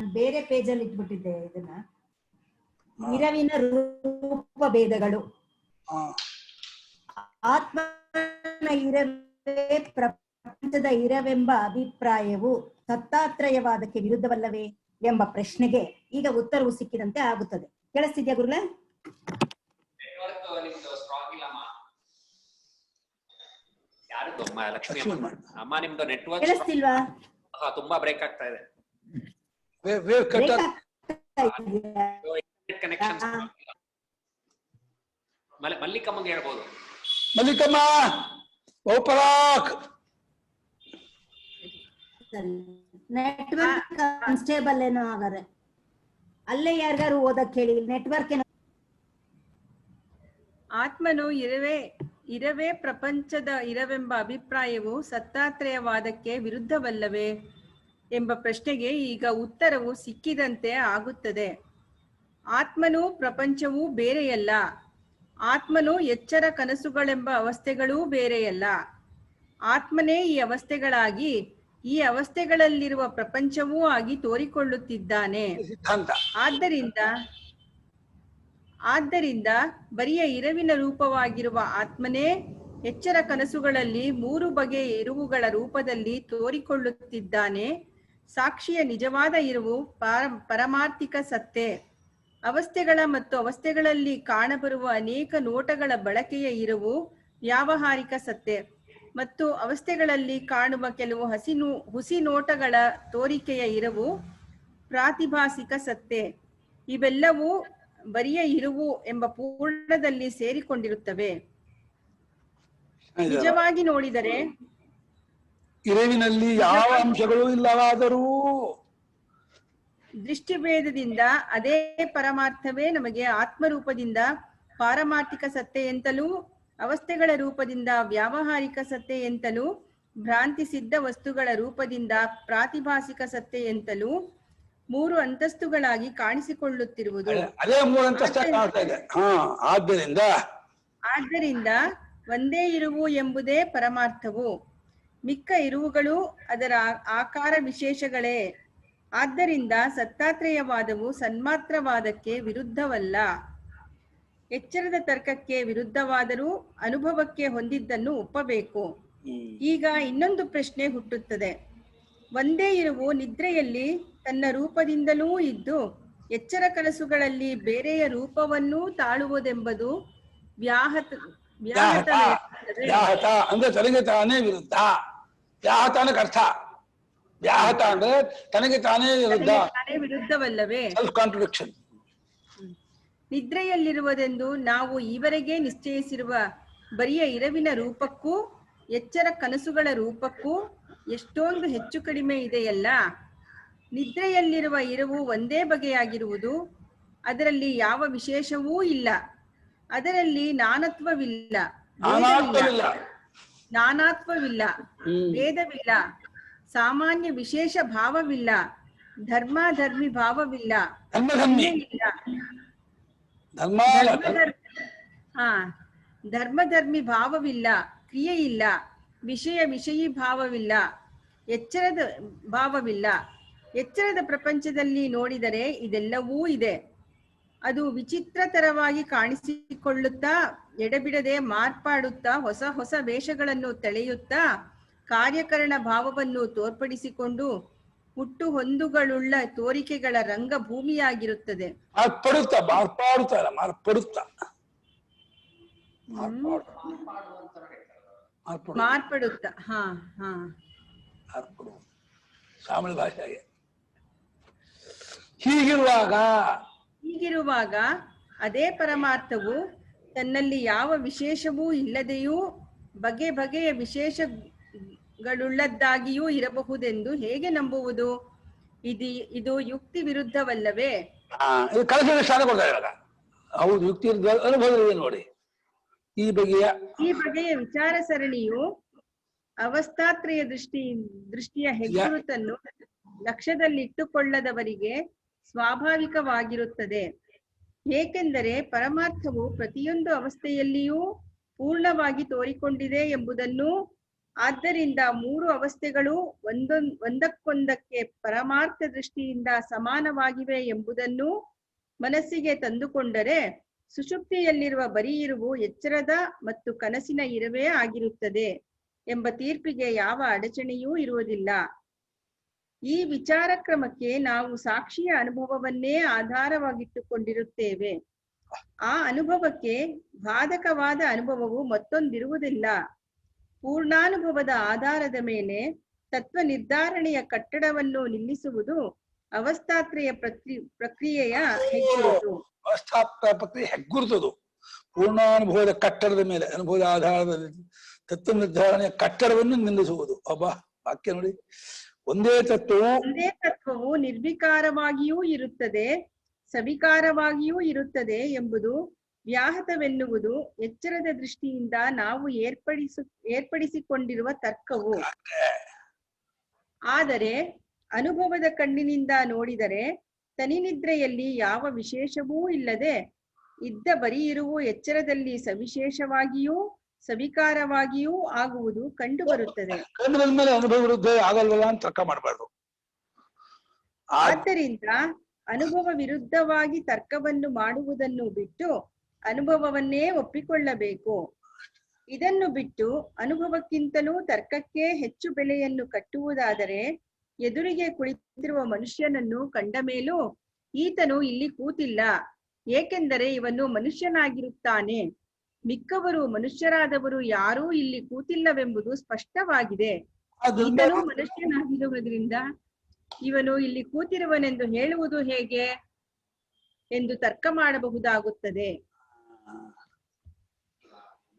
ನಾನು ಬೇರೆ ಪೇಜಲ್ಲಿ ಇಟ್ಬಿಟ್ಟಿದ್ದೆ ಇದನ್ನ. ಇರವಿನ ರೂಪ ಭೇದಗಳು. ಆತ್ಮನ ಇರವೇ ಪ್ರಪಂಚದ ಇರವೆಂಬ ಅಭಿಪ್ರಾಯವು ಸತ್ತಾತ್ರಯವಾದಕ್ಕೆ ವಿರುದ್ಧವಲ್ಲವೇ ಎಂಬ ಪ್ರಶ್ನೆಗೆ ಈಗ ಉತ್ತರವು ಸಿಕ್ಕಿದಂತೆ ಆಗುತ್ತದೆ. ಕೇಳಿಸ್ತಿದ್ಯಾ ಗುರುಗಳೇ? ಕೇಳಿಸ್ತಿಲ್ವಾ? ತುಂಬಾ ಬ್ರೇಕ್ ಆಗ್ತಾ ಇದೆ. ಮಲ್ಲಿಕಮ್ಮಗೆ ಹೇಳ್ಬೋದು. ಮಲ್ಲಿಕಮ್ಮ ಓಪರಾಕ್ ನೆಟ್ವರ್ಕ್ ಅನ್ಸ್ಟೇಬಲ್ ಏನೋ ಹಾಗಾದ್ರೆ ಅಲ್ಲೇ ಯಾರಿಗಾರು ಓದಕ್ ಹೇಳಿ. ನೆಟ್ವರ್ಕ್ ಏನೋ. ಆತ್ಮನು ಇರವೇ ಪ್ರಪಂಚದ ಇರವೆಂಬ ಅಭಿಪ್ರಾಯವು ಸತ್ತಾತ್ರಯವಾದಕ್ಕೆ ವಿರುದ್ಧವಲ್ಲವೇ ಎಂಬ ಪ್ರಶ್ನೆಗೆ ಈಗ ಉತ್ತರವು ಸಿಕ್ಕಿದಂತೆ ಆಗುತ್ತದೆ. ಆತ್ಮನೂ ಪ್ರಪಂಚವೂ ಬೇರೆಯಲ್ಲ. ಆತ್ಮನು ಎಚ್ಚರ ಕನಸುಗಳೆಂಬ ಅವಸ್ಥೆಗಳೂ ಬೇರೆಯಲ್ಲ. ಆತ್ಮನೇ ಈ ಅವಸ್ಥೆಗಳಾಗಿ ಈ ಅವಸ್ಥೆಗಳಲ್ಲಿರುವ ಪ್ರಪಂಚವೂ ಆಗಿ ತೋರಿಕೊಳ್ಳುತ್ತಿದ್ದಾನೆ. ಆದ್ದರಿಂದ ಬರಿಯ ಇರವಿನ ರೂಪವಾಗಿರುವ ಆತ್ಮನೇ ಎಚ್ಚರ ಕನಸುಗಳಲ್ಲಿ 3 ಬಗೆಯ ಇರುವುಗಳ ರೂಪದಲ್ಲಿ ತೋರಿಕೊಳ್ಳುತ್ತಿದ್ದಾನೆ. ಸಾಕ್ಷಿಯ ನಿಜವಾದ ಇರುವು ಪರಮಾರ್ಥಿಕ ಸತ್ತೆ. ಅವಸ್ಥೆಗಳ ಮತ್ತು ಅವಸ್ಥೆಗಳಲ್ಲಿ ಕಾಣಬರುವ ಅನೇಕ ನೋಟಗಳ ಬಳಕೆಯ ಇರುವು ವ್ಯಾವಹಾರಿಕ ಸತ್ತೆ ಮತ್ತು ಅವಸ್ಥೆಗಳಲ್ಲಿ ಕಾಣುವ ಕೆಲವು ಹುಸಿ ನೋಟಗಳ ತೋರಿಕೆಯ ಇರುವು ಪ್ರಾತಿಭಾಸಿಕ ಸತ್ತೆ. ಇವೆಲ್ಲವೂ ಬರಿಯ ಇರುವು ಎಂಬ ಪೂರ್ಣದಲ್ಲಿ ಸೇರಿಕೊಂಡಿರುತ್ತವೆ. ನಿಜವಾಗಿ ನೋಡಿದರೆ ಇರುವಿನಲ್ಲಿ ಯಾವ ಅಂಶಗಳು ಇಲ್ಲವಾದರೂ ದೃಷ್ಟಿಭೇದದಿಂದ ಅದೇ ಪರಮಾರ್ಥವೇ ನಮಗೆ ಆತ್ಮರೂಪದಿಂದ ಪಾರಮಾರ್ಥಿಕ ಸತ್ತೆ ಎಂತಲೂ ಅವಸ್ಥೆಗಳ ರೂಪದಿಂದ ವ್ಯಾವಹಾರಿಕ ಸತ್ತೆ ಎಂತಲೂ ಭ್ರಾಂತಿ ಸಿದ್ಧ ವಸ್ತುಗಳ ರೂಪದಿಂದ ಪ್ರಾತಿಭಾಸಿಕ ಸತ್ತೆ ಎಂತಲೂ 3 ಅಂತಸ್ತುಗಳಾಗಿ ಕಾಣಿಸಿಕೊಳ್ಳುತ್ತಿರುವುದು. ಅದೇ 3 ಅಂತಸ್ತು ಕಾಣ್ತಾ ಇದೆ. ಆದ್ದರಿಂದ ಒಂದೇ ಇರುವು ಎಂಬುದೇ ಪರಮಾರ್ಥವು. ಮಿಕ್ಕ ಇರುವುಗಳು ಅದರ ಆಕಾರ ವಿಶೇಷಗಳೇ. ಆದ್ದರಿಂದ ಸತ್ತಾತ್ರೇಯವಾದವು ಸನ್ಮಾತ್ರವಾದಕ್ಕೆ ವಿರುದ್ಧವಲ್ಲ. ಎಚ್ಚರದ ತರ್ಕಕ್ಕೆ ವಿರುದ್ಧವಾದರೂ ಅನುಭವಕ್ಕೆ ಹೊಂದಿದ್ದನ್ನು ಒಪ್ಪಬೇಕು. ಈಗ ಇನ್ನೊಂದು ಪ್ರಶ್ನೆ ಹುಟ್ಟುತ್ತದೆ. ಒಂದೇ ಇರುವು ನಿದ್ರೆಯಲ್ಲಿ ತನ್ನ ರೂಪದಿಂದಲೂ ಇದ್ದು ಎಚ್ಚರ ಕನಸುಗಳಲ್ಲಿ ಬೇರೆಯ ರೂಪವನ್ನೂ ತಾಳುವುದೆಂಬುದು ವ್ಯಾಹತ ಅಂದ್ರೆ ತನಗೆ ತಾನೇ ವಿರುದ್ಧ. ವ್ಯಾಹತ ಅನ್ನಕ್ಕೆ ಅರ್ಥ ವ್ಯಾಹತ ಅಂದ್ರೆ ತನಗೆ ತಾನೇ ವಿರುದ್ಧವಲ್ಲವೇ? Self contradiction. ನಿದ್ರೆಯಲ್ಲಿರುವುದೆಂದು ನಾವು ಈವರೆಗೆ ನಿಶ್ಚಯಿಸಿರುವ ಬರಿಯ ಇರವಿನ ರೂಪಕ್ಕೂ ಎಚ್ಚರ ಕನಸುಗಳ ರೂಪಕ್ಕೂ ಎಷ್ಟೊಂದು ಹೆಚ್ಚು ಕಡಿಮೆ ಇದೆಯಲ್ಲ. ನಿದ್ರೆಯಲ್ಲಿರುವ ಇರುವು ಒಂದೇ ಬಗೆಯಾಗಿರುವುದು. ಅದರಲ್ಲಿ ಯಾವ ವಿಶೇಷವೂ ಇಲ್ಲ. ಅದರಲ್ಲಿ ನಾನತ್ವವಿಲ್ಲ, ಭೇದವಿಲ್ಲ, ಸಾಮಾನ್ಯ ವಿಶೇಷ ಭಾವವಿಲ್ಲ, ಧರ್ಮಾಧರ್ಮಿ ಭಾವವಿಲ್ಲ, ಧರ್ಮಧರ್ಮಿ ಭಾವವಿಲ್ಲ, ಕ್ರಿಯೆಯಿಲ್ಲ, ವಿಷಯಿ ಭಾವವಿಲ್ಲ, ಎಚ್ಚರದ ಭಾವವಿಲ್ಲ. ಎಚ್ಚರದ ಪ್ರಪಂಚದಲ್ಲಿ ನೋಡಿದರೆ ಇದೆಲ್ಲವೂ ಇದೆ. ಅದು ವಿಚಿತ್ರತರವಾಗಿ ಕಾಣಿಸಿಕೊಳ್ಳುತ್ತಾ ಎಡೆಬಿಡದೆ ಮಾರ್ಪಾಡುತ್ತಾ ಹೊಸ ಹೊಸ ವೇಷಗಳನ್ನು ತಳೆಯುತ್ತಾ ಕಾರ್ಯಕರಣ ಭಾವವನ್ನು ತೋರ್ಪಡಿಸಿಕೊಂಡು ಹುಟ್ಟು ಹೊಂದುಗಳುಳ್ಳ ತೋರಿಕೆಗಳ ರಂಗಭೂಮಿಯಾಗಿರುತ್ತದೆ. ಮಾರ್ಪಡುತ್ತಾ ಸಾಮಾನ್ಯ ಭಾಷೆಗೆ. ಹೀಗಿರುವಾಗ ಅದೇ ಪರಮಾರ್ಥವು ತನ್ನಲ್ಲಿ ಯಾವ ವಿಶೇಷವೂ ಇಲ್ಲದೆಯೂ ಬಗೆ ಬಗೆಯ ವಿಶೇಷಗಳುಳ್ಳದ್ದಾಗಿಯೂ ಇರಬಹುದೆಂದು ಹೇಗೆ ನಂಬುವುದು? ಇದು ಯುಕ್ತಿ ವಿರುದ್ಧವಲ್ಲವೇ? ಹೌದು, ಯುಕ್ತಿ ಅನುಭವ ನೋಡಿ. ಈ ಬಗೆಯ ವಿಚಾರ ಸರಣಿಯು ಅವಸ್ಥಾತ್ರಯ ದೃಷ್ಟಿಯ ಹೆಗ್ಗುರುತನ್ನು ಲಕ್ಷ್ಯದಲ್ಲಿಟ್ಟುಕೊಳ್ಳದವರಿಗೆ ಸ್ವಾಭಾವಿಕವಾಗಿರುತ್ತದೆ. ಏಕೆಂದರೆ ಪರಮಾರ್ಥವು ಪ್ರತಿಯೊಂದು ಅವಸ್ಥೆಯಲ್ಲಿಯೂ ಪೂರ್ಣವಾಗಿ ತೋರಿಕೊಂಡಿದೆ ಎಂಬುದನ್ನು ಆದ್ದರಿಂದ ಮೂರು ಅವಸ್ಥೆಗಳು ಒಂದಕ್ಕೊಂದಕ್ಕೆ ಪರಮಾರ್ಥ ದೃಷ್ಟಿಯಿಂದ ಸಮಾನವಾಗಿವೆ ಎಂಬುದನ್ನು ಮನಸ್ಸಿಗೆ ತಂದುಕೊಂಡರೆ ಸುಷುಪ್ತಿಯಲ್ಲಿರುವ ಬರೀ ಇರುವು ಎಚ್ಚರದ ಮತ್ತು ಕನಸಿನ ಇರುವೇ ಆಗಿರುತ್ತದೆ ಎಂಬ ತೀರ್ಪಿಗೆ ಯಾವ ಅಡಚಣೆಯೂ ಇರುವುದಿಲ್ಲ. ಈ ವಿಚಾರ ಕ್ರಮಕ್ಕೆ ನಾವು ಸಾಕ್ಷಿಯ ಅನುಭವವನ್ನೇ ಆಧಾರವಾಗಿಟ್ಟುಕೊಂಡಿರುತ್ತೇವೆ. ಆ ಅನುಭವಕ್ಕೆ ಬಾಧಕವಾದ ಅನುಭವವು ಮತ್ತೊಂದಿರುವುದಿಲ್ಲ. ಪೂರ್ಣಾನುಭವದ ಆಧಾರದ ಮೇಲೆ ತತ್ವ ನಿರ್ಧಾರಣೆಯ ಕಟ್ಟಡವನ್ನು ನಿಲ್ಲಿಸುವುದು ಅವಸ್ಥಾತ್ರಯ ಪ್ರಕ್ರಿಯೆಯ ಹೆಗ್ಗುರುತು. ಅವಸ್ಥಾತ್ರ ಪ್ರಕ್ರಿಯೆ ಹೆಗ್ಗುರುತದು. ಪೂರ್ಣಾನುಭವದ ಕಟ್ಟಡದ ಮೇಲೆ, ಅನುಭವದ ಆಧಾರದ ತತ್ವ ನಿರ್ಧಾರಣೆಯ ಕಟ್ಟಡವನ್ನು ನಿಲ್ಲಿಸುವುದು. ಅಬ್ಬಾ, ವಾಕ್ಯ ನೋಡಿ. ಒಂದೇ ತತ್ವವು ನಿರ್ವಿಕಾರವಾಗಿಯೂ ಇರುತ್ತದೆ, ಸವಿಕಾರವಾಗಿಯೂ ಇರುತ್ತದೆ ಎಂಬುದು ವ್ಯಾಹತವೆನ್ನುವುದು ಎಚ್ಚರದ ದೃಷ್ಟಿಯಿಂದ ನಾವು ಏರ್ಪಡಿಸಿಕೊಂಡಿರುವ ತರ್ಕವು. ಆದರೆ ಅನುಭವದ ಕಣ್ಣಿನಿಂದ ನೋಡಿದರೆ ತನಿನಿದ್ರೆಯಲ್ಲಿ ಯಾವ ವಿಶೇಷವೂ ಇಲ್ಲದೆ ಇದ್ದ ಬರೀ ಇರುವು ಎಚ್ಚರದಲ್ಲಿ ಸವಿಶೇಷವಾಗಿಯೂ ಸವಿಕಾರವಾಗಿಯೂ ಆಗುವುದು ಕಂಡು ಬರುತ್ತದೆ. ಮೇಲೆ ಅನುಭವ ವಿರುದ್ಧ ಆಗಲ್ವಲ್ಲ ಅಂತ ತರ್ಕ ಮಾಡಬಾರ್ದು. ಆದ್ದರಿಂದ ಅನುಭವ ವಿರುದ್ಧವಾಗಿ ತರ್ಕವನ್ನು ಮಾಡುವುದನ್ನು ಬಿಟ್ಟು ಅನುಭವವನ್ನೇ ಒಪ್ಪಿಕೊಳ್ಳಬೇಕು. ಇದನ್ನು ಬಿಟ್ಟು ಅನುಭವಕ್ಕಿಂತಲೂ ತರ್ಕಕ್ಕೆ ಹೆಚ್ಚು ಬೆಲೆಯನ್ನು ಕಟ್ಟುವುದಾದರೆ ಎದುರಿಗೆ ಕುಳಿತಿರುವ ಮನುಷ್ಯನನ್ನು ಕಂಡ ಮೇಲೂ ಈತನು ಇಲ್ಲಿ ಕೂತಿಲ್ಲ, ಏಕೆಂದರೆ ಇವನು ಮನುಷ್ಯನಾಗಿರುತ್ತಾನೆ, ಮಿಕ್ಕವರು ಮನುಷ್ಯರಾದವರು ಯಾರೂ ಇಲ್ಲಿ ಕೂತಿಲ್ಲವೆಂಬುದು ಸ್ಪಷ್ಟವಾಗಿದೆ, ಈತನು ಮನುಷ್ಯನಾಗಿರುವುದರಿಂದ ಇವನು ಇಲ್ಲಿ ಕೂತಿರುವನೆಂದು ಹೇಳುವುದು ಹೇಗೆ ಎಂದು ತರ್ಕ ಮಾಡಬಹುದಾಗುತ್ತದೆ.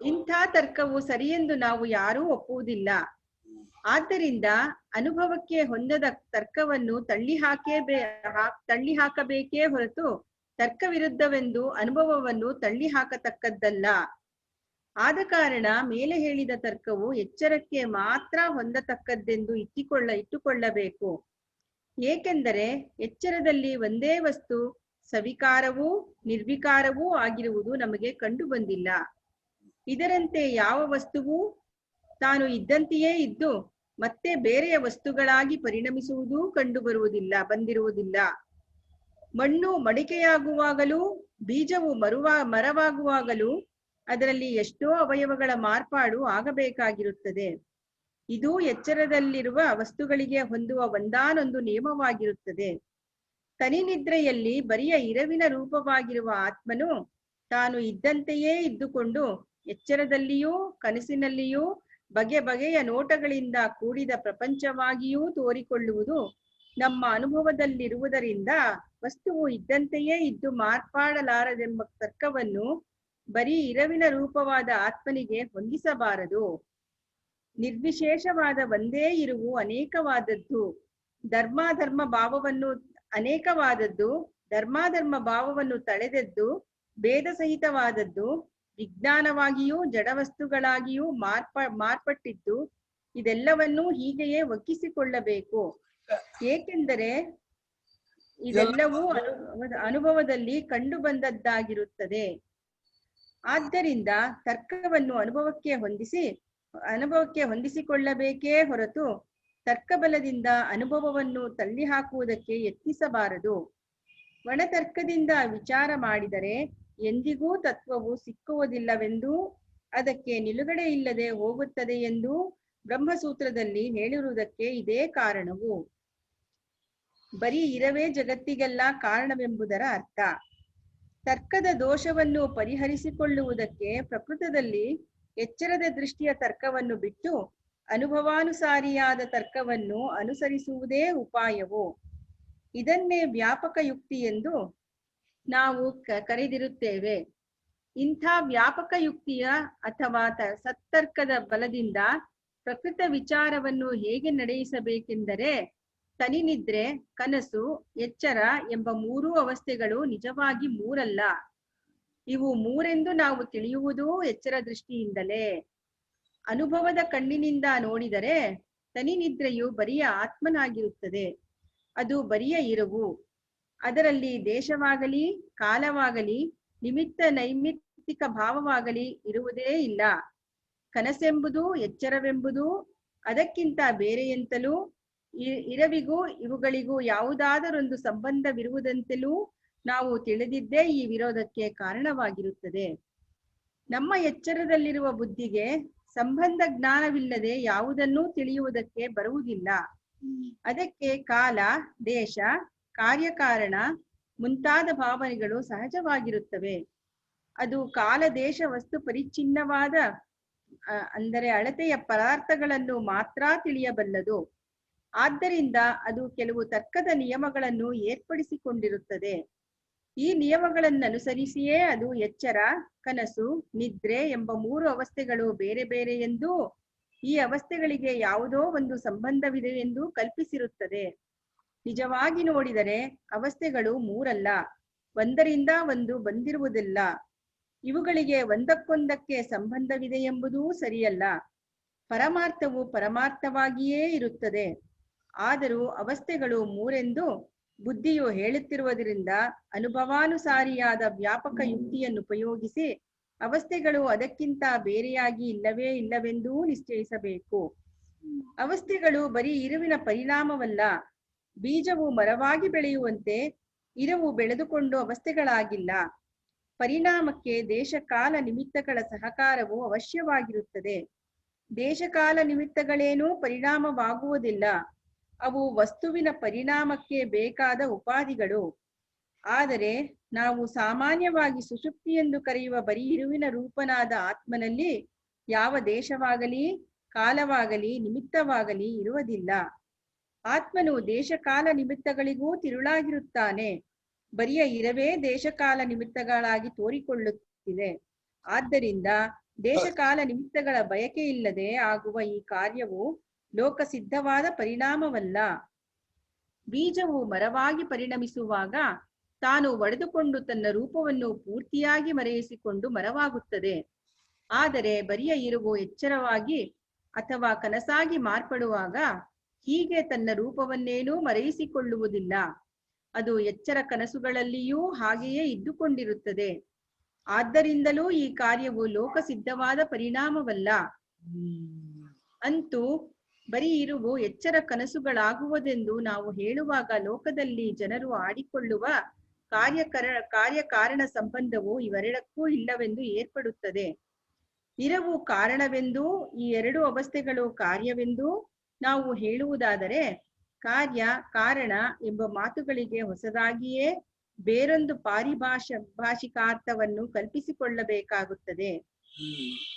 ಇಂಥ ತರ್ಕವು ಸರಿಯೆಂದು ನಾವು ಯಾರೂ ಒಪ್ಪುವುದಿಲ್ಲ. ಆದ್ದರಿಂದ ಅನುಭವಕ್ಕೆ ಹೊಂದದ ತರ್ಕವನ್ನು ತಳ್ಳಿ ಹಾಕಬೇಕೇ ಹೊರತು ತರ್ಕ ವಿರುದ್ಧವೆಂದು ಅನುಭವವನ್ನು ತಳ್ಳಿ ಹಾಕತಕ್ಕದ್ದಲ್ಲ. ಆದ ಕಾರಣ ಮೇಲೆ ಹೇಳಿದ ತರ್ಕವು ಎಚ್ಚರಕ್ಕೆ ಮಾತ್ರ ಹೊಂದತಕ್ಕದ್ದೆಂದು ಇಟ್ಟುಕೊಳ್ಳಬೇಕು. ಏಕೆಂದರೆ ಎಚ್ಚರದಲ್ಲಿ ಒಂದೇ ವಸ್ತು ಸವಿಕಾರವೂ ನಿರ್ವಿಕಾರವೂ ಆಗಿರುವುದು ನಮಗೆ ಕಂಡು ಬಂದಿಲ್ಲ. ಇದರಂತೆ ಯಾವ ವಸ್ತುವು ತಾನು ಇದ್ದಂತೆಯೇ ಇದ್ದು ಮತ್ತೆ ಬೇರೆಯ ವಸ್ತುಗಳಾಗಿ ಪರಿಣಮಿಸುವುದೂ ಬಂದಿರುವುದಿಲ್ಲ. ಮಣ್ಣು ಮಡಿಕೆಯಾಗುವಾಗಲೂ ಬೀಜವು ಮರವಾಗುವಾಗಲೂ ಅದರಲ್ಲಿ ಎಷ್ಟೋ ಅವಯವಗಳ ಮಾರ್ಪಾಡು ಆಗಬೇಕಾಗಿರುತ್ತದೆ. ಇದು ಎಚ್ಚರದಲ್ಲಿರುವ ವಸ್ತುಗಳಿಗೆ ಹೊಂದುವ ಒಂದಾನೊಂದು ನಿಯಮವಾಗಿರುತ್ತದೆ. ತನಿನಿದ್ರೆಯಲ್ಲಿ ಬರಿಯ ಇರವಿನ ರೂಪವಾಗಿರುವ ಆತ್ಮನು ತಾನು ಇದ್ದಂತೆಯೇ ಇದ್ದುಕೊಂಡು ಎಚ್ಚರದಲ್ಲಿಯೂ ಕನಸಿನಲ್ಲಿಯೂ ಬಗೆ ಬಗೆಯ ನೋಟಗಳಿಂದ ಕೂಡಿದ ಪ್ರಪಂಚವಾಗಿಯೂ ತೋರಿಕೊಳ್ಳುವುದು ನಮ್ಮ ಅನುಭವದಲ್ಲಿರುವುದರಿಂದ ವಸ್ತುವು ಇದ್ದಂತೆಯೇ ಇದ್ದು ಮಾರ್ಪಾಡಲಾರದೆಂಬ ತರ್ಕವನ್ನು ಬರೀ ಇರವಿನ ರೂಪವಾದ ಆತ್ಮನಿಗೆ ಹೊಂದಿಸಬಾರದು. ನಿರ್ವಿಶೇಷವಾದ ಒಂದೇ ಇರುವು ಅನೇಕವಾದದ್ದು, ಧರ್ಮಾಧರ್ಮ ಭಾವವನ್ನು ತಳೆದದ್ದು, ಭೇದ ಸಹಿತವಾದದ್ದು, ವಿಜ್ಞಾನವಾಗಿಯೂ ಜಡವಸ್ತುಗಳಾಗಿಯೂ ಮಾರ್ಪಟ್ಟಿದ್ದು, ಇದೆಲ್ಲವನ್ನೂ ಹೀಗೆಯೇ ಒಗ್ಗಿಸಿಕೊಳ್ಳಬೇಕು. ಏಕೆಂದರೆ ಇದೆಲ್ಲವೂ ಅನುಭವದಲ್ಲಿ ಕಂಡು ಬಂದದ್ದಾಗಿರುತ್ತದೆ. ಆದ್ದರಿಂದ ತರ್ಕವನ್ನು ಅನುಭವಕ್ಕೆ ಹೊಂದಿಸಿಕೊಳ್ಳಬೇಕೇ ಹೊರತು ತರ್ಕಬಲದಿಂದ ಅನುಭವವನ್ನು ತಳ್ಳಿ ಹಾಕುವುದಕ್ಕೆ ಯತ್ನಿಸಬಾರದು. ಒಣತರ್ಕದಿಂದ ವಿಚಾರ ಮಾಡಿದರೆ ಎಂದಿಗೂ ತತ್ವವು ಸಿಕ್ಕುವುದಿಲ್ಲವೆಂದೂ ಅದಕ್ಕೆ ನಿಲುಗಡೆ ಇಲ್ಲದೆ ಹೋಗುತ್ತದೆ ಎಂದು ಬ್ರಹ್ಮಸೂತ್ರದಲ್ಲಿ ಹೇಳಿರುವುದಕ್ಕೆ ಇದೇ ಕಾರಣವು. ಬರೀ ಇರವೇ ಜಗತ್ತಿಗೆಲ್ಲ ಕಾರಣವೆಂಬುದರ ಅರ್ಥ. ತರ್ಕದ ದೋಷವನ್ನು ಪರಿಹರಿಸಿಕೊಳ್ಳುವುದಕ್ಕೆ ಪ್ರಕೃತದಲ್ಲಿ ಎಚ್ಚರದ ದೃಷ್ಟಿಯ ತರ್ಕವನ್ನು ಬಿಟ್ಟು ಅನುಭವಾನುಸಾರಿಯಾದ ತರ್ಕವನ್ನು ಅನುಸರಿಸುವುದೇ ಉಪಾಯವು. ಇದನ್ನೇ ವ್ಯಾಪಕ ಯುಕ್ತಿ ಎಂದು ನಾವು ಕರೆದಿರುತ್ತೇವೆ. ಇಂಥ ವ್ಯಾಪಕ ಯುಕ್ತಿಯ ಅಥವಾ ಸತ್ತರ್ಕದ ಬಲದಿಂದ ಪ್ರಕೃತ ವಿಚಾರವನ್ನು ಹೇಗೆ ನಡೆಯಿಸಬೇಕೆಂದರೆ ತನಿನಿದ್ರೆ, ಕನಸು, ಎಚ್ಚರ ಎಂಬ ಮೂರೂ ಅವಸ್ಥೆಗಳು ನಿಜವಾಗಿ ಮೂರಲ್ಲ. ಇವು ಮೂರೆಂದು ನಾವು ತಿಳಿಯುವುದೂ ಎಚ್ಚರ ದೃಷ್ಟಿಯಿಂದಲೇ. ಅನುಭವದ ಕಣ್ಣಿನಿಂದ ನೋಡಿದರೆ ತನಿನಿದ್ರೆಯು ಬರಿಯ ಆತ್ಮನಾಗಿರುತ್ತದೆ. ಅದು ಬರಿಯ ಇರುವು. ಅದರಲ್ಲಿ ದೇಶವಾಗಲಿ ಕಾಲವಾಗಲಿ ನಿಮಿತ್ತ ನೈಮಿತ್ತಿಕ ಭಾವವಾಗಲಿ ಇರುವುದೇ ಇಲ್ಲ. ಕನಸೆಂಬುದು ಎಚ್ಚರವೆಂಬುದು ಅದಕ್ಕಿಂತ ಬೇರೆಯಂತಲೂ ಇರವಿಗೂ ಇವುಗಳಿಗೂ ಯಾವುದಾದರೊಂದು ಸಂಬಂಧವಿರುವುದಂತೆಲೂ ನಾವು ತಿಳಿದಿದ್ದೇ ಈ ವಿರೋಧಕ್ಕೆ ಕಾರಣವಾಗಿರುತ್ತದೆ. ನಮ್ಮ ಎಚ್ಚರದಲ್ಲಿರುವ ಬುದ್ಧಿಗೆ ಸಂಬಂಧ ಜ್ಞಾನವಿಲ್ಲದೆ ಯಾವುದನ್ನೂ ತಿಳಿಯುವುದಕ್ಕೆ ಬರುವುದಿಲ್ಲ. ಅದಕ್ಕೆ ಕಾಲ, ದೇಶ, ಕಾರ್ಯಕಾರಣ ಮುಂತಾದ ಭಾವನೆಗಳು ಸಹಜವಾಗಿರುತ್ತವೆ. ಅದು ಕಾಲ, ದೇಶ, ವಸ್ತು ಪರಿಚ್ಛಿನ್ನವಾದ ಅಂದರೆ ಅಳತೆಯ ಪದಾರ್ಥಗಳನ್ನು ಮಾತ್ರ ತಿಳಿಯಬಲ್ಲದು. ಆದ್ದರಿಂದ ಅದು ಕೆಲವು ತರ್ಕದ ನಿಯಮಗಳನ್ನು ಏರ್ಪಡಿಸಿಕೊಂಡಿರುತ್ತದೆ. ಈ ನಿಯಮಗಳನ್ನನುಸರಿಸಿಯೇ ಅದು ಎಚ್ಚರ, ಕನಸು, ನಿದ್ರೆ ಎಂಬ 3 ಅವಸ್ಥೆಗಳು ಬೇರೆ ಬೇರೆ ಎಂದೂ ಈ ಅವಸ್ಥೆಗಳಿಗೆ ಯಾವುದೋ ಒಂದು ಸಂಬಂಧವಿದೆ ಎಂದು ಕಲ್ಪಿಸಿರುತ್ತದೆ. ನಿಜವಾಗಿ ನೋಡಿದರೆ ಅವಸ್ಥೆಗಳು 3 ಅಲ್ಲ, ಒಂದರಿಂದ ಒಂದು ಬಂದಿರುವುದಿಲ್ಲ. ಇವುಗಳಿಗೆ ಒಂದಕ್ಕೊಂದಕ್ಕೆ ಸಂಬಂಧವಿದೆ ಎಂಬುದೂ ಸರಿಯಲ್ಲ. ಪರಮಾರ್ಥವು ಪರಮಾರ್ಥವಾಗಿಯೇ ಇರುತ್ತದೆ. ಆದರೂ ಅವಸ್ಥೆಗಳು 3 ಎಂದು ಬುದ್ಧಿಯು ಹೇಳುತ್ತಿರುವುದರಿಂದ ಅನುಭವಾನುಸಾರಿಯಾದ ವ್ಯಾಪಕ ಯುಕ್ತಿಯನ್ನು ಉಪಯೋಗಿಸಿ ಅವಸ್ಥೆಗಳು ಅದಕ್ಕಿಂತ ಬೇರೆಯಾಗಿ ಇಲ್ಲವೇ ಇಲ್ಲವೆಂದೂ ನಿಶ್ಚಯಿಸಬೇಕು. ಅವಸ್ಥೆಗಳು ಬರೀ ಇರುವಿನ ಪರಿಣಾಮವಲ್ಲ. ಬೀಜವು ಮರವಾಗಿ ಬೆಳೆಯುವಂತೆ ಇರವು ಬೆಳೆದುಕೊಂಡು ಅವಸ್ಥೆಗಳಾಗಿಲ್ಲ. ಪರಿಣಾಮಕ್ಕೆ ದೇಶಕಾಲ ನಿಮಿತ್ತಗಳ ಸಹಕಾರವು ಅವಶ್ಯವಾಗಿರುತ್ತದೆ. ದೇಶಕಾಲ ನಿಮಿತ್ತಗಳೇನೂ ಪರಿಣಾಮವಾಗುವುದಿಲ್ಲ. ಅವು ವಸ್ತುವಿನ ಪರಿಣಾಮಕ್ಕೆ ಬೇಕಾದ ಉಪಾಧಿಗಳು. ಆದರೆ ನಾವು ಸಾಮಾನ್ಯವಾಗಿ ಸುಷುಪ್ತಿ ಎಂದು ಕರೆಯುವ ಬರೀ ಇರುವಿನ ರೂಪನಾದ ಆತ್ಮನಲ್ಲಿ ಯಾವ ದೇಶವಾಗಲಿ ಕಾಲವಾಗಲಿ ನಿಮಿತ್ತವಾಗಲಿ ಇರುವುದಿಲ್ಲ. ಆತ್ಮನು ದೇಶಕಾಲ ನಿಮಿತ್ತಗಳಿಗೂ ತಿರುಳಾಗಿರುತ್ತಾನೆ. ಬರಿಯ ಇರವೇ ದೇಶಕಾಲ ನಿಮಿತ್ತಗಳಾಗಿ ತೋರಿಕೊಳ್ಳುತ್ತಿದೆ. ಆದ್ದರಿಂದ ದೇಶಕಾಲ ನಿಮಿತ್ತಗಳ ಬಯಕೆ ಇಲ್ಲದೆ ಆಗುವ ಈ ಕಾರ್ಯವು ಲೋಕಸಿದ್ಧವಾದ ಪರಿಣಾಮವಲ್ಲ. ಬೀಜವು ಮರವಾಗಿ ಪರಿಣಮಿಸುವಾಗ ತಾನು ಒಡೆದುಕೊಂಡು ತನ್ನ ರೂಪವನ್ನು ಪೂರ್ತಿಯಾಗಿ ಮರೆಯಿಸಿಕೊಂಡು ಮರವಾಗುತ್ತದೆ. ಆದರೆ ಬರಿಯ ಇರುವು ಎಚ್ಚರವಾಗಿ ಅಥವಾ ಕನಸಾಗಿ ಮಾರ್ಪಡುವಾಗ ಹೀಗೆ ತನ್ನ ರೂಪವನ್ನೇನೂ ಮರೆಯಿಸಿಕೊಳ್ಳುವುದಿಲ್ಲ. ಅದು ಎಚ್ಚರ ಕನಸುಗಳಲ್ಲಿಯೂ ಹಾಗೆಯೇ ಇದ್ದುಕೊಂಡಿರುತ್ತದೆ. ಆದ್ದರಿಂದಲೂ ಈ ಕಾರ್ಯವು ಲೋಕಸಿದ್ಧವಾದ ಪರಿಣಾಮವಲ್ಲ. ಅಂತೂ ಬರೀ ಇರುವು ಎಚ್ಚರ ಕನಸುಗಳಾಗುವುದೆಂದು ನಾವು ಹೇಳುವಾಗ ಲೋಕದಲ್ಲಿ ಜನರು ಆಡಿಕೊಳ್ಳುವ ಕಾರ್ಯಕಾರಣ ಸಂಬಂಧವು ಇವೆರಡಕ್ಕೂ ಇಲ್ಲವೆಂದು ಏರ್ಪಡುತ್ತದೆ. ಇರವು ಕಾರಣವೆಂದೂ ಈ 2 ಅವಸ್ಥೆಗಳು ಕಾರ್ಯವೆಂದೂ ನಾವು ಹೇಳುವುದಾದರೆ ಕಾರ್ಯ ಕಾರಣ ಎಂಬ ಮಾತುಗಳಿಗೆ ಹೊಸದಾಗಿಯೇ ಬೇರೊಂದು ಭಾಷಿಕಾರ್ಥವನ್ನು ಕಲ್ಪಿಸಿಕೊಳ್ಳಬೇಕಾಗುತ್ತದೆ.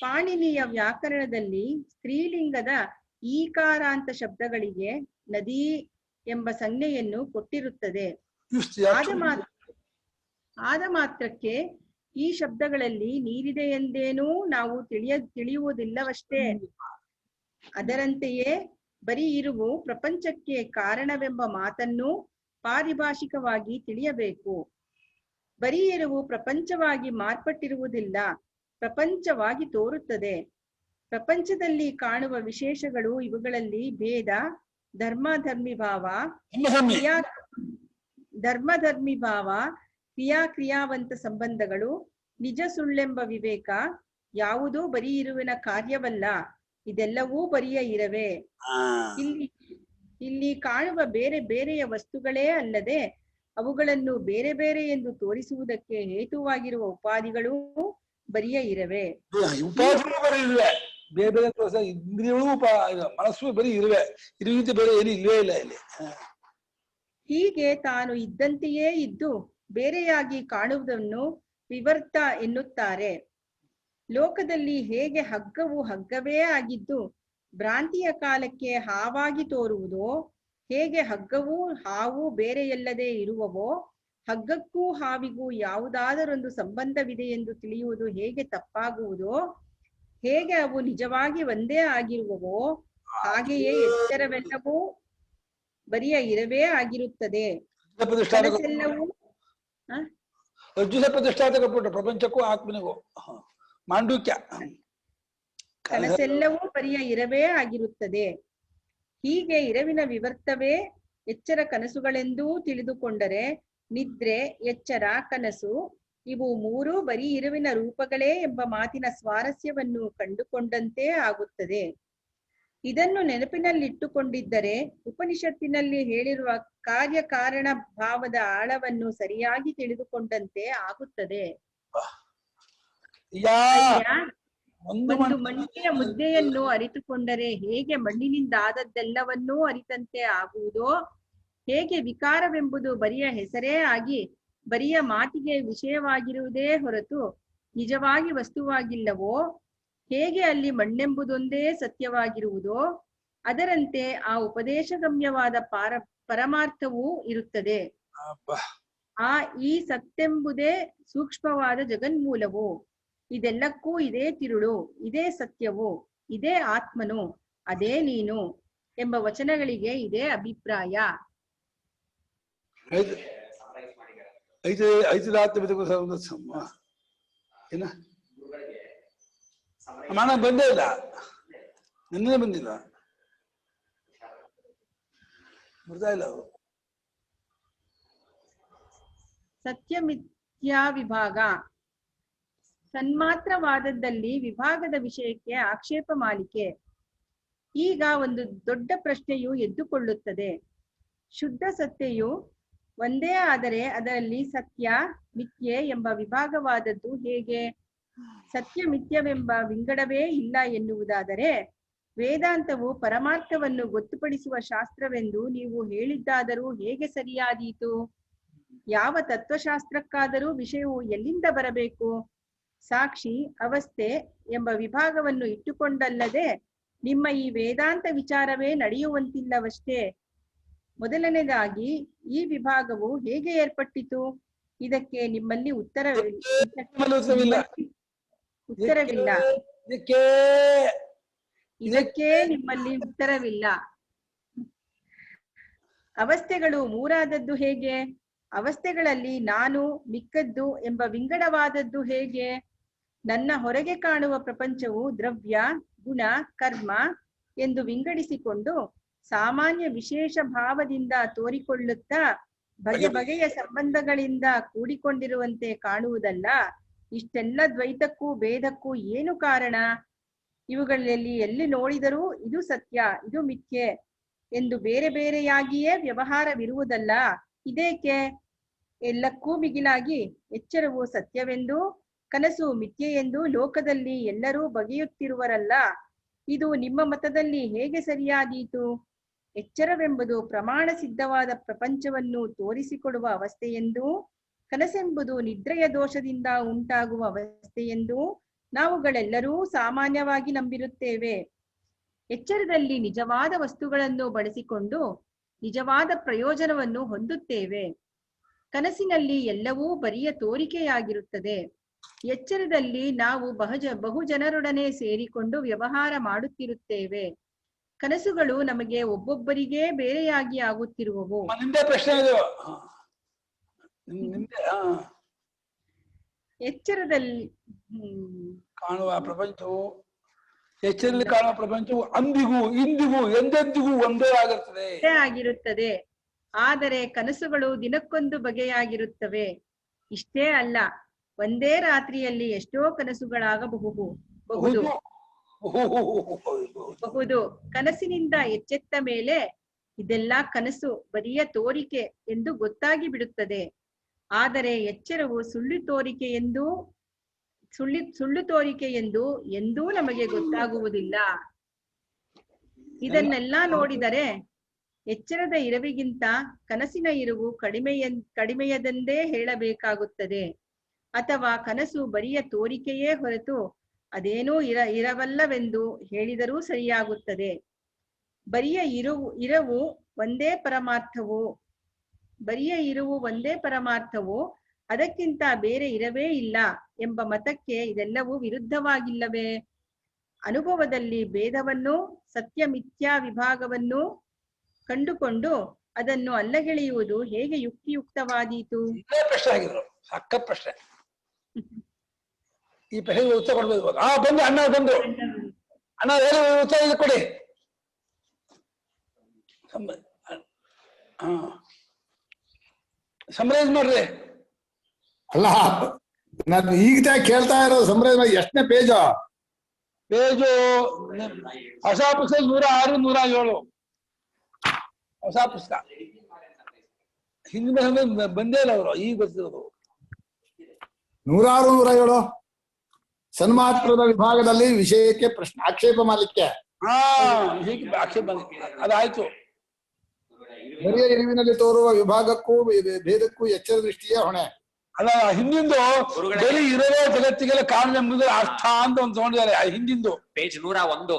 ಪಾಣಿನಿಯ ವ್ಯಾಕರಣದಲ್ಲಿ ಸ್ತ್ರೀಲಿಂಗದ ಈಕಾರಾಂತ ಶಬ್ದಗಳಿಗೆ ನದಿ ಎಂಬ ಸಂಜ್ಞೆಯನ್ನು ಕೊಟ್ಟಿರುತ್ತದೆ. ಆದ ಮಾತ್ರಕ್ಕೆ ಈ ಶಬ್ದಗಳಲ್ಲಿ ನೀರಿದೆ ಎಂದೇನೂ ನಾವು ತಿಳಿಯುವುದಿಲ್ಲವಷ್ಟೇ. ಅದರಂತೆಯೇ ಬರೀ ಇರುವು ಪ್ರಪಂಚಕ್ಕೆ ಕಾರಣವೆಂಬ ಮಾತನ್ನು ಪಾರಿಭಾಷಿಕವಾಗಿ ತಿಳಿಯಬೇಕು. ಬರೀ ಇರುವು ಪ್ರಪಂಚವಾಗಿ ಮಾರ್ಪಟ್ಟಿರುವುದಿಲ್ಲ, ಪ್ರಪಂಚವಾಗಿ ತೋರುತ್ತದೆ. ಪ್ರಪಂಚದಲ್ಲಿ ಕಾಣುವ ವಿಶೇಷಗಳು ಇವುಗಳಲ್ಲಿ ಭೇದ, ಧರ್ಮಧರ್ಮಿಭಾವ, ಕ್ರಿಯಾಕ್ರಿಯಾವಂತ ಸಂಬಂಧಗಳು, ನಿಜ ಸುಳ್ಳೆಂಬ ವಿವೇಕ ಯಾವುದೂ ಬರೀ ಇರುವಿನ ಕಾರ್ಯವಲ್ಲ. ಇದೆಲ್ಲವೂ ಬರಿಯ ಇರವೇ. ಇಲ್ಲಿ ಕಾಣುವ ಬೇರೆ ಬೇರೆಯ ವಸ್ತುಗಳೇ ಅಲ್ಲದೆ ಅವುಗಳನ್ನು ಬೇರೆ ಬೇರೆ ಎಂದು ತೋರಿಸುವುದಕ್ಕೆ ಹೇತುವಾಗಿರುವ ಉಪಾಧಿಗಳು ಬರಿಯ ಇರವೇ. ಬೇರೆ ಬೇರೆ ಇಂದ್ರಿಯಗಳು ಮನಸ್ಸು ಬರೀ ಇರುವೆ, ಇರುವಿಂತ ಬೇರೆ ಏನು ಇಲ್ವೇ ಇಲ್ಲ ಇಲ್ಲಿ. ಹೀಗೆ ತಾನು ಇದ್ದಂತೆಯೇ ಇದ್ದು ಬೇರೆಯಾಗಿ ಕಾಣುವುದನ್ನು ವಿವರ್ತ ಎನ್ನುತ್ತಾರೆ. ಲೋಕದಲ್ಲಿ ಹೇಗೆ ಹಗ್ಗವು ಹಗ್ಗವೇ ಆಗಿದ್ದು ಭ್ರಾಂತಿಯ ಕಾಲಕ್ಕೆ ಹಾವಾಗಿ ತೋರುವುದೋ, ಹೇಗೆ ಹಗ್ಗವೂ ಹಾವು ಬೇರೆಯಲ್ಲದೆ ಇರುವವೋ, ಹಗ್ಗಕ್ಕೂ ಹಾವಿಗೂ ಯಾವುದಾದರೊಂದು ಸಂಬಂಧವಿದೆ ಎಂದು ತಿಳಿಯುವುದು ಹೇಗೆ ತಪ್ಪಾಗುವುದೋ, ಹೇಗೆ ಅವು ನಿಜವಾಗಿ ಒಂದೇ ಆಗಿರುವವೋ, ಹಾಗೆಯೇ ಎಚ್ಚರವೆಲ್ಲವೂ ಬರಿಯ ಇರವೇ ಆಗಿರುತ್ತದೆ. ಪ್ರಪಂಚಕ್ಕೂ ಆತ್ಮನಿಗೂ ಮಾಂಡುಕ್ಯ. ಕನಸೆಲ್ಲವೂ ಬರಿಯ ಇರವೇ ಆಗಿರುತ್ತದೆ. ಹೀಗೆ ಇರವಿನ ವಿವರ್ತವೇ ಎಚ್ಚರ ಕನಸುಗಳೆಂದೂ ತಿಳಿದುಕೊಂಡರೆ ನಿದ್ರೆ, ಎಚ್ಚರ, ಕನಸು ಇವು ಮೂರೂ ಬರೀ ಇರುವಿನ ರೂಪಗಳೇ ಎಂಬ ಮಾತಿನ ಸ್ವಾರಸ್ಯವನ್ನು ಕಂಡುಕೊಂಡಂತೆ ಆಗುತ್ತದೆ. ಇದನ್ನು ನೆನಪಿನಲ್ಲಿಟ್ಟುಕೊಂಡಿದ್ದರೆ ಉಪನಿಷತ್ತಿನಲ್ಲಿ ಹೇಳಿರುವ ಕಾರ್ಯಕಾರಣ ಭಾವದ ಆಳವನ್ನು ಸರಿಯಾಗಿ ತಿಳಿದುಕೊಂಡಂತೆ ಆಗುತ್ತದೆ. ಒಂದು ಮಣ್ಣಿನ ಮುದ್ದೆಯನ್ನು ಅರಿತುಕೊಂಡರೆ ಹೇಗೆ ಮಣ್ಣಿನಿಂದ ಆದದ್ದೆಲ್ಲವನ್ನೂ ಅರಿತಂತೆ ಆಗುವುದೋ, ಹೇಗೆ ವಿಕಾರವೆಂಬುದು ಬರಿಯ ಹೆಸರೇ ಆಗಿ ಬರಿಯ ಮಾತಿಗೆ ವಿಷಯವಾಗಿರುವುದೇ ಹೊರತು ನಿಜವಾಗಿ ವಸ್ತುವಾಗಿಲ್ಲವೋ, ಹೇಗೆ ಅಲ್ಲಿ ಮಣ್ಣೆಂಬುದೊಂದೇ ಸತ್ಯವಾಗಿರುವುದೋ ಅದರಂತೆ ಆ ಉಪದೇಶಗಮ್ಯವಾದ ಪರಮಾರ್ಥವೂ ಇರುತ್ತದೆ. ಈ ಸತ್ಯೆಂಬುದೇ ಸೂಕ್ಷ್ಮವಾದ ಜಗನ್ಮೂಲವು. ಇದೆಲ್ಲಕ್ಕೂ ಇದೇ ತಿರುಳು, ಇದೇ ಸತ್ಯವು, ಇದೇ ಆತ್ಮನು, ಅದೇ ನೀನು ಎಂಬ ವಚನಗಳಿಗೆ ಇದೇ ಅಭಿಪ್ರಾಯ. ಮಾನ ಬಂದೇ ಇಲ್ಲ, ನಿನ್ನೆ ಬಂದಿಲ್ಲ, ಬರ್ತಾ ಇಲ್ಲ. ಸತ್ಯಮಿಥ್ಯಾ ವಿಭಾಗ. ಸನ್ಮಾತ್ರವಾದದ್ದಲ್ಲಿ ವಿಭಾಗದ ವಿಷಯಕ್ಕೆ ಆಕ್ಷೇಪ ಮಾಲಿಕೆ. ಈಗ ಒಂದು ದೊಡ್ಡ ಪ್ರಶ್ನೆಯು ಎದ್ದುಕೊಳ್ಳುತ್ತದೆ. ಶುದ್ಧ ಸತ್ಯೆಯು ಒಂದೇ ಆದರೆ ಅದರಲ್ಲಿ ಸತ್ಯ ಮಿಥ್ಯೆ ಎಂಬ ವಿಭಾಗವಾದದ್ದು ಹೇಗೆ? ಸತ್ಯ ಮಿಥ್ಯವೆಂಬ ವಿಂಗಡವೇ ಇಲ್ಲ ಎನ್ನುವುದಾದರೆ ವೇದಾಂತವು ಪರಮಾರ್ಥವನ್ನು ಗೊತ್ತುಪಡಿಸುವ ಶಾಸ್ತ್ರವೆಂದು ನೀವು ಹೇಳಿದ್ದಾದರೂ ಹೇಗೆ ಸರಿಯಾದೀತು? ಯಾವ ತತ್ವಶಾಸ್ತ್ರಕ್ಕಾದರೂ ವಿಷಯವು ಎಲ್ಲಿಂದ ಬರಬೇಕು? ಸಾಕ್ಷಿ ಅವಸ್ಥೆ ಎಂಬ ವಿಭಾಗವನ್ನು ಇಟ್ಟುಕೊಂಡಲ್ಲದೆ ನಿಮ್ಮ ಈ ವೇದಾಂತ ವಿಚಾರವೇ ನಡೆಯುವಂತಿಲ್ಲವಷ್ಟೇ. ಮೊದಲನೇದಾಗಿ ಈ ವಿಭಾಗವು ಹೇಗೆ ಏರ್ಪಟ್ಟಿತು? ಇದಕ್ಕೆ ನಿಮ್ಮಲ್ಲಿ ಉತ್ತರವಿಲ್ಲ. ಇದಕ್ಕೆ ನಿಮ್ಮಲ್ಲಿ ಉತ್ತರವಿಲ್ಲ. ಅವಸ್ಥೆಗಳು ಮೂರಾದದ್ದು ಹೇಗೆ? ಅವಸ್ಥೆಗಳಲ್ಲಿ ನಾನು ಮಿಕ್ಕದ್ದು ಎಂಬ ವಿಂಗಡವಾದದ್ದು ಹೇಗೆ? ನನ್ನ ಹೊರಗೆ ಕಾಣುವ ಪ್ರಪಂಚವು ದ್ರವ್ಯ, ಗುಣ, ಕರ್ಮ ಎಂದು ವಿಂಗಡಿಸಿಕೊಂಡು ಸಾಮಾನ್ಯ ವಿಶೇಷ ಭಾವದಿಂದ ತೋರಿಕೊಳ್ಳುತ್ತಾ ಬಗೆ ಬಗೆಯ ಸಂಬಂಧಗಳಿಂದ ಕೂಡಿಕೊಂಡಿರುವಂತೆ ಕಾಣುವುದಲ್ಲ. ಇಷ್ಟೆಲ್ಲ ದ್ವೈತಕ್ಕೂ ಭೇದಕ್ಕೂ ಏನು ಕಾರಣ? ಇವುಗಳಲ್ಲಿ ಎಲ್ಲಿ ನೋಡಿದರೂ ಇದು ಸತ್ಯ, ಇದು ಮಿಥ್ಯೆ ಎಂದು ಬೇರೆ ಬೇರೆಯಾಗಿಯೇ ವ್ಯವಹಾರವಿರುವುದಲ್ಲ. ಇದೇಕೆ? ಎಲ್ಲಕ್ಕೂ ಮಿಗಿಲಾಗಿ ಎಚ್ಚರವು ಸತ್ಯವೆಂದು ಕನಸು ಮಿಥ್ಯೆ ಎಂದು ಲೋಕದಲ್ಲಿ ಎಲ್ಲರೂ ಬಗೆಯುತ್ತಿರುವರಲ್ಲ. ಇದು ನಿಮ್ಮ ಮತದಲ್ಲಿ ಹೇಗೆ ಸರಿಯಾದೀತು? ಎಚ್ಚರವೆಂಬುದು ಪ್ರಮಾಣ ಸಿದ್ಧವಾದ ಪ್ರಪಂಚವನ್ನು ತೋರಿಸಿಕೊಡುವ ಅವಸ್ಥೆಯೆಂದೂ, ಕನಸೆಂಬುದು ನಿದ್ರೆಯ ದೋಷದಿಂದ ಉಂಟಾಗುವ ಅವಸ್ಥೆಯೆಂದೂ ನಾವುಗಳೆಲ್ಲರೂ ಸಾಮಾನ್ಯವಾಗಿ ನಂಬಿರುತ್ತೇವೆ. ಎಚ್ಚರದಲ್ಲಿ ನಿಜವಾದ ವಸ್ತುಗಳನ್ನು ಬಳಸಿಕೊಂಡು ನಿಜವಾದ ಪ್ರಯೋಜನವನ್ನು ಹೊಂದುತ್ತೇವೆ. ಕನಸಿನಲ್ಲಿ ಎಲ್ಲವೂ ಬರಿಯ ತೋರಿಕೆಯಾಗಿರುತ್ತದೆ. ಎಚ್ಚರದಲ್ಲಿ ನಾವು ಬಹುಜನರೊಡನೆ ಸೇರಿಕೊಂಡು ವ್ಯವಹಾರ ಮಾಡುತ್ತಿರುತ್ತೇವೆ. ಕನಸುಗಳು ನಮಗೆ ಒಬ್ಬೊಬ್ಬರಿಗೇ ಬೇರೆಯಾಗಿ ಆಗುತ್ತಿರುವವು. ಎಚ್ಚರದಲ್ಲಿ ಕಾಣುವ ಪ್ರಪಂಚವು ಎಚ್ಚರದಲ್ಲಿ ಕಾಣುವ ಪ್ರಪಂಚವು ಅಂದಿಗೂ ಇಂದಿಗೂ ಎಂದೆಂದಿಗೂ ಒಂದೇ ಆಗಿರುತ್ತದೆ. ಆದರೆ ಕನಸುಗಳು ದಿನಕ್ಕೊಂದು ಬಗೆಯಾಗಿರುತ್ತವೆ. ಇಷ್ಟೇ ಅಲ್ಲ, ಒಂದೇ ರಾತ್ರಿಯಲ್ಲಿ ಎಷ್ಟೋ ಕನಸುಗಳಾಗಬಹುದು. ಬಹುದು ಕನಸಿನಿಂದ ಎಚ್ಚೆತ್ತ ಮೇಲೆ ಇದೆಲ್ಲ ಕನಸು, ಬರಿಯ ತೋರಿಕೆ ಎಂದು ಗೊತ್ತಾಗಿ ಬಿಡುತ್ತದೆ. ಆದರೆ ಎಚ್ಚರವು ಸುಳ್ಳು ತೋರಿಕೆ ಎಂದು ಎಂದೂ ನಮಗೆ ಗೊತ್ತಾಗುವುದಿಲ್ಲ. ಇದನ್ನೆಲ್ಲ ನೋಡಿದರೆ ಎಚ್ಚರದ ಇರವಿಗಿಂತ ಕನಸಿನ ಇರುವು ಕಡಿಮೆಯದೆಂದೇ ಹೇಳಬೇಕಾಗುತ್ತದೆ. ಅಥವಾ ಕನಸು ಬರಿಯ ತೋರಿಕೆಯೇ ಹೊರತು ಅದೇನೂ ಇರವಲ್ಲವೆಂದು ಹೇಳಿದರೂ ಸರಿಯಾಗುತ್ತದೆ. ಬರಿಯ ಇರುವು ಒಂದೇ ಪರಮಾರ್ಥವು ಅದಕ್ಕಿಂತ ಬೇರೆ ಇರವೇ ಇಲ್ಲ ಎಂಬ ಮತಕ್ಕೆ ಇದೆಲ್ಲವೂ ವಿರುದ್ಧವಾಗಿಲ್ಲವೇ? ಅನುಭವದಲ್ಲಿ ಭೇದವನ್ನು, ಸತ್ಯ ಮಿಥ್ಯಾ ವಿಭಾಗವನ್ನು ಕಂಡುಕೊಂಡು ಅದನ್ನು ಅಲ್ಲಗೆಳೆಯುವುದು ಹೇಗೆ ಯುಕ್ತಿಯುಕ್ತವಾದೀತು? ಪ್ರಶ್ನೆ ಆಗಿದ್ರು, ಅಕ್ಕ ಪ್ರಶ್ನೆ. ಈ ಪ್ರಶ್ನೆಗೆ ಉತ್ತರ ಕೊಡ್ಬೇಕು. ಬಂದು ಅಣ್ಣ ಬಂದು ಅಣ್ಣ ಉತ್ತರ ಇದು ಕೊಡಿ. ಸಮರೈಸ್ ಮಾಡ್ರಿ. ಅಲ್ಲ, ನಾನು ಈಗ ಕೇಳ್ತಾ ಇರೋದು ಸಂಪ್ರದಾಯ ಎಷ್ಟನೇ ಪೇಜು? ಪೇಜು ಹೊಸ ಪುಸ್ತಕ 106, 107 ಹೊಸ ಪುಸ್ತಕ. ಹಿಂದಿನ ಸಮಯ ಬಂದೇ ಇಲ್ಲ ಅವರು, ಈಗ ಬರ್ತಿರೋದು 106, 107 ಸನ್ಮಾತ್ರದ ವಿಭಾಗದಲ್ಲಿ ವಿಷಯಕ್ಕೆ ಪ್ರಶ್ನೆ ಆಕ್ಷೇಪ ಮಾಡಲಿಕ್ಕೆ. ವಿಷಯಕ್ಕೆ ಆಕ್ಷೇಪ ಅದಾಯ್ತು. ಬರಿಯ ಇರುವಿನಲ್ಲಿ ತೋರುವ ವಿಭಾಗಕ್ಕೂ ಭೇದಕ್ಕೂ ಎಚ್ಚರ ದೃಷ್ಟಿಯ ಹೊಣೆ. ಅಲ್ಲ, ಹಿಂದಿಂದು ಬರೀ ಇರೋದೇ ಜಗತ್ತಿಗೆಲ್ಲ ಕಾರಣ ಎಂಬುದು ಅರ್ಥ ಅಂತ ಒಂದು ತಗೊಂಡಿದ್ದಾರೆ. ಹಿಂದಿಂದು ಪೇಜ್ 101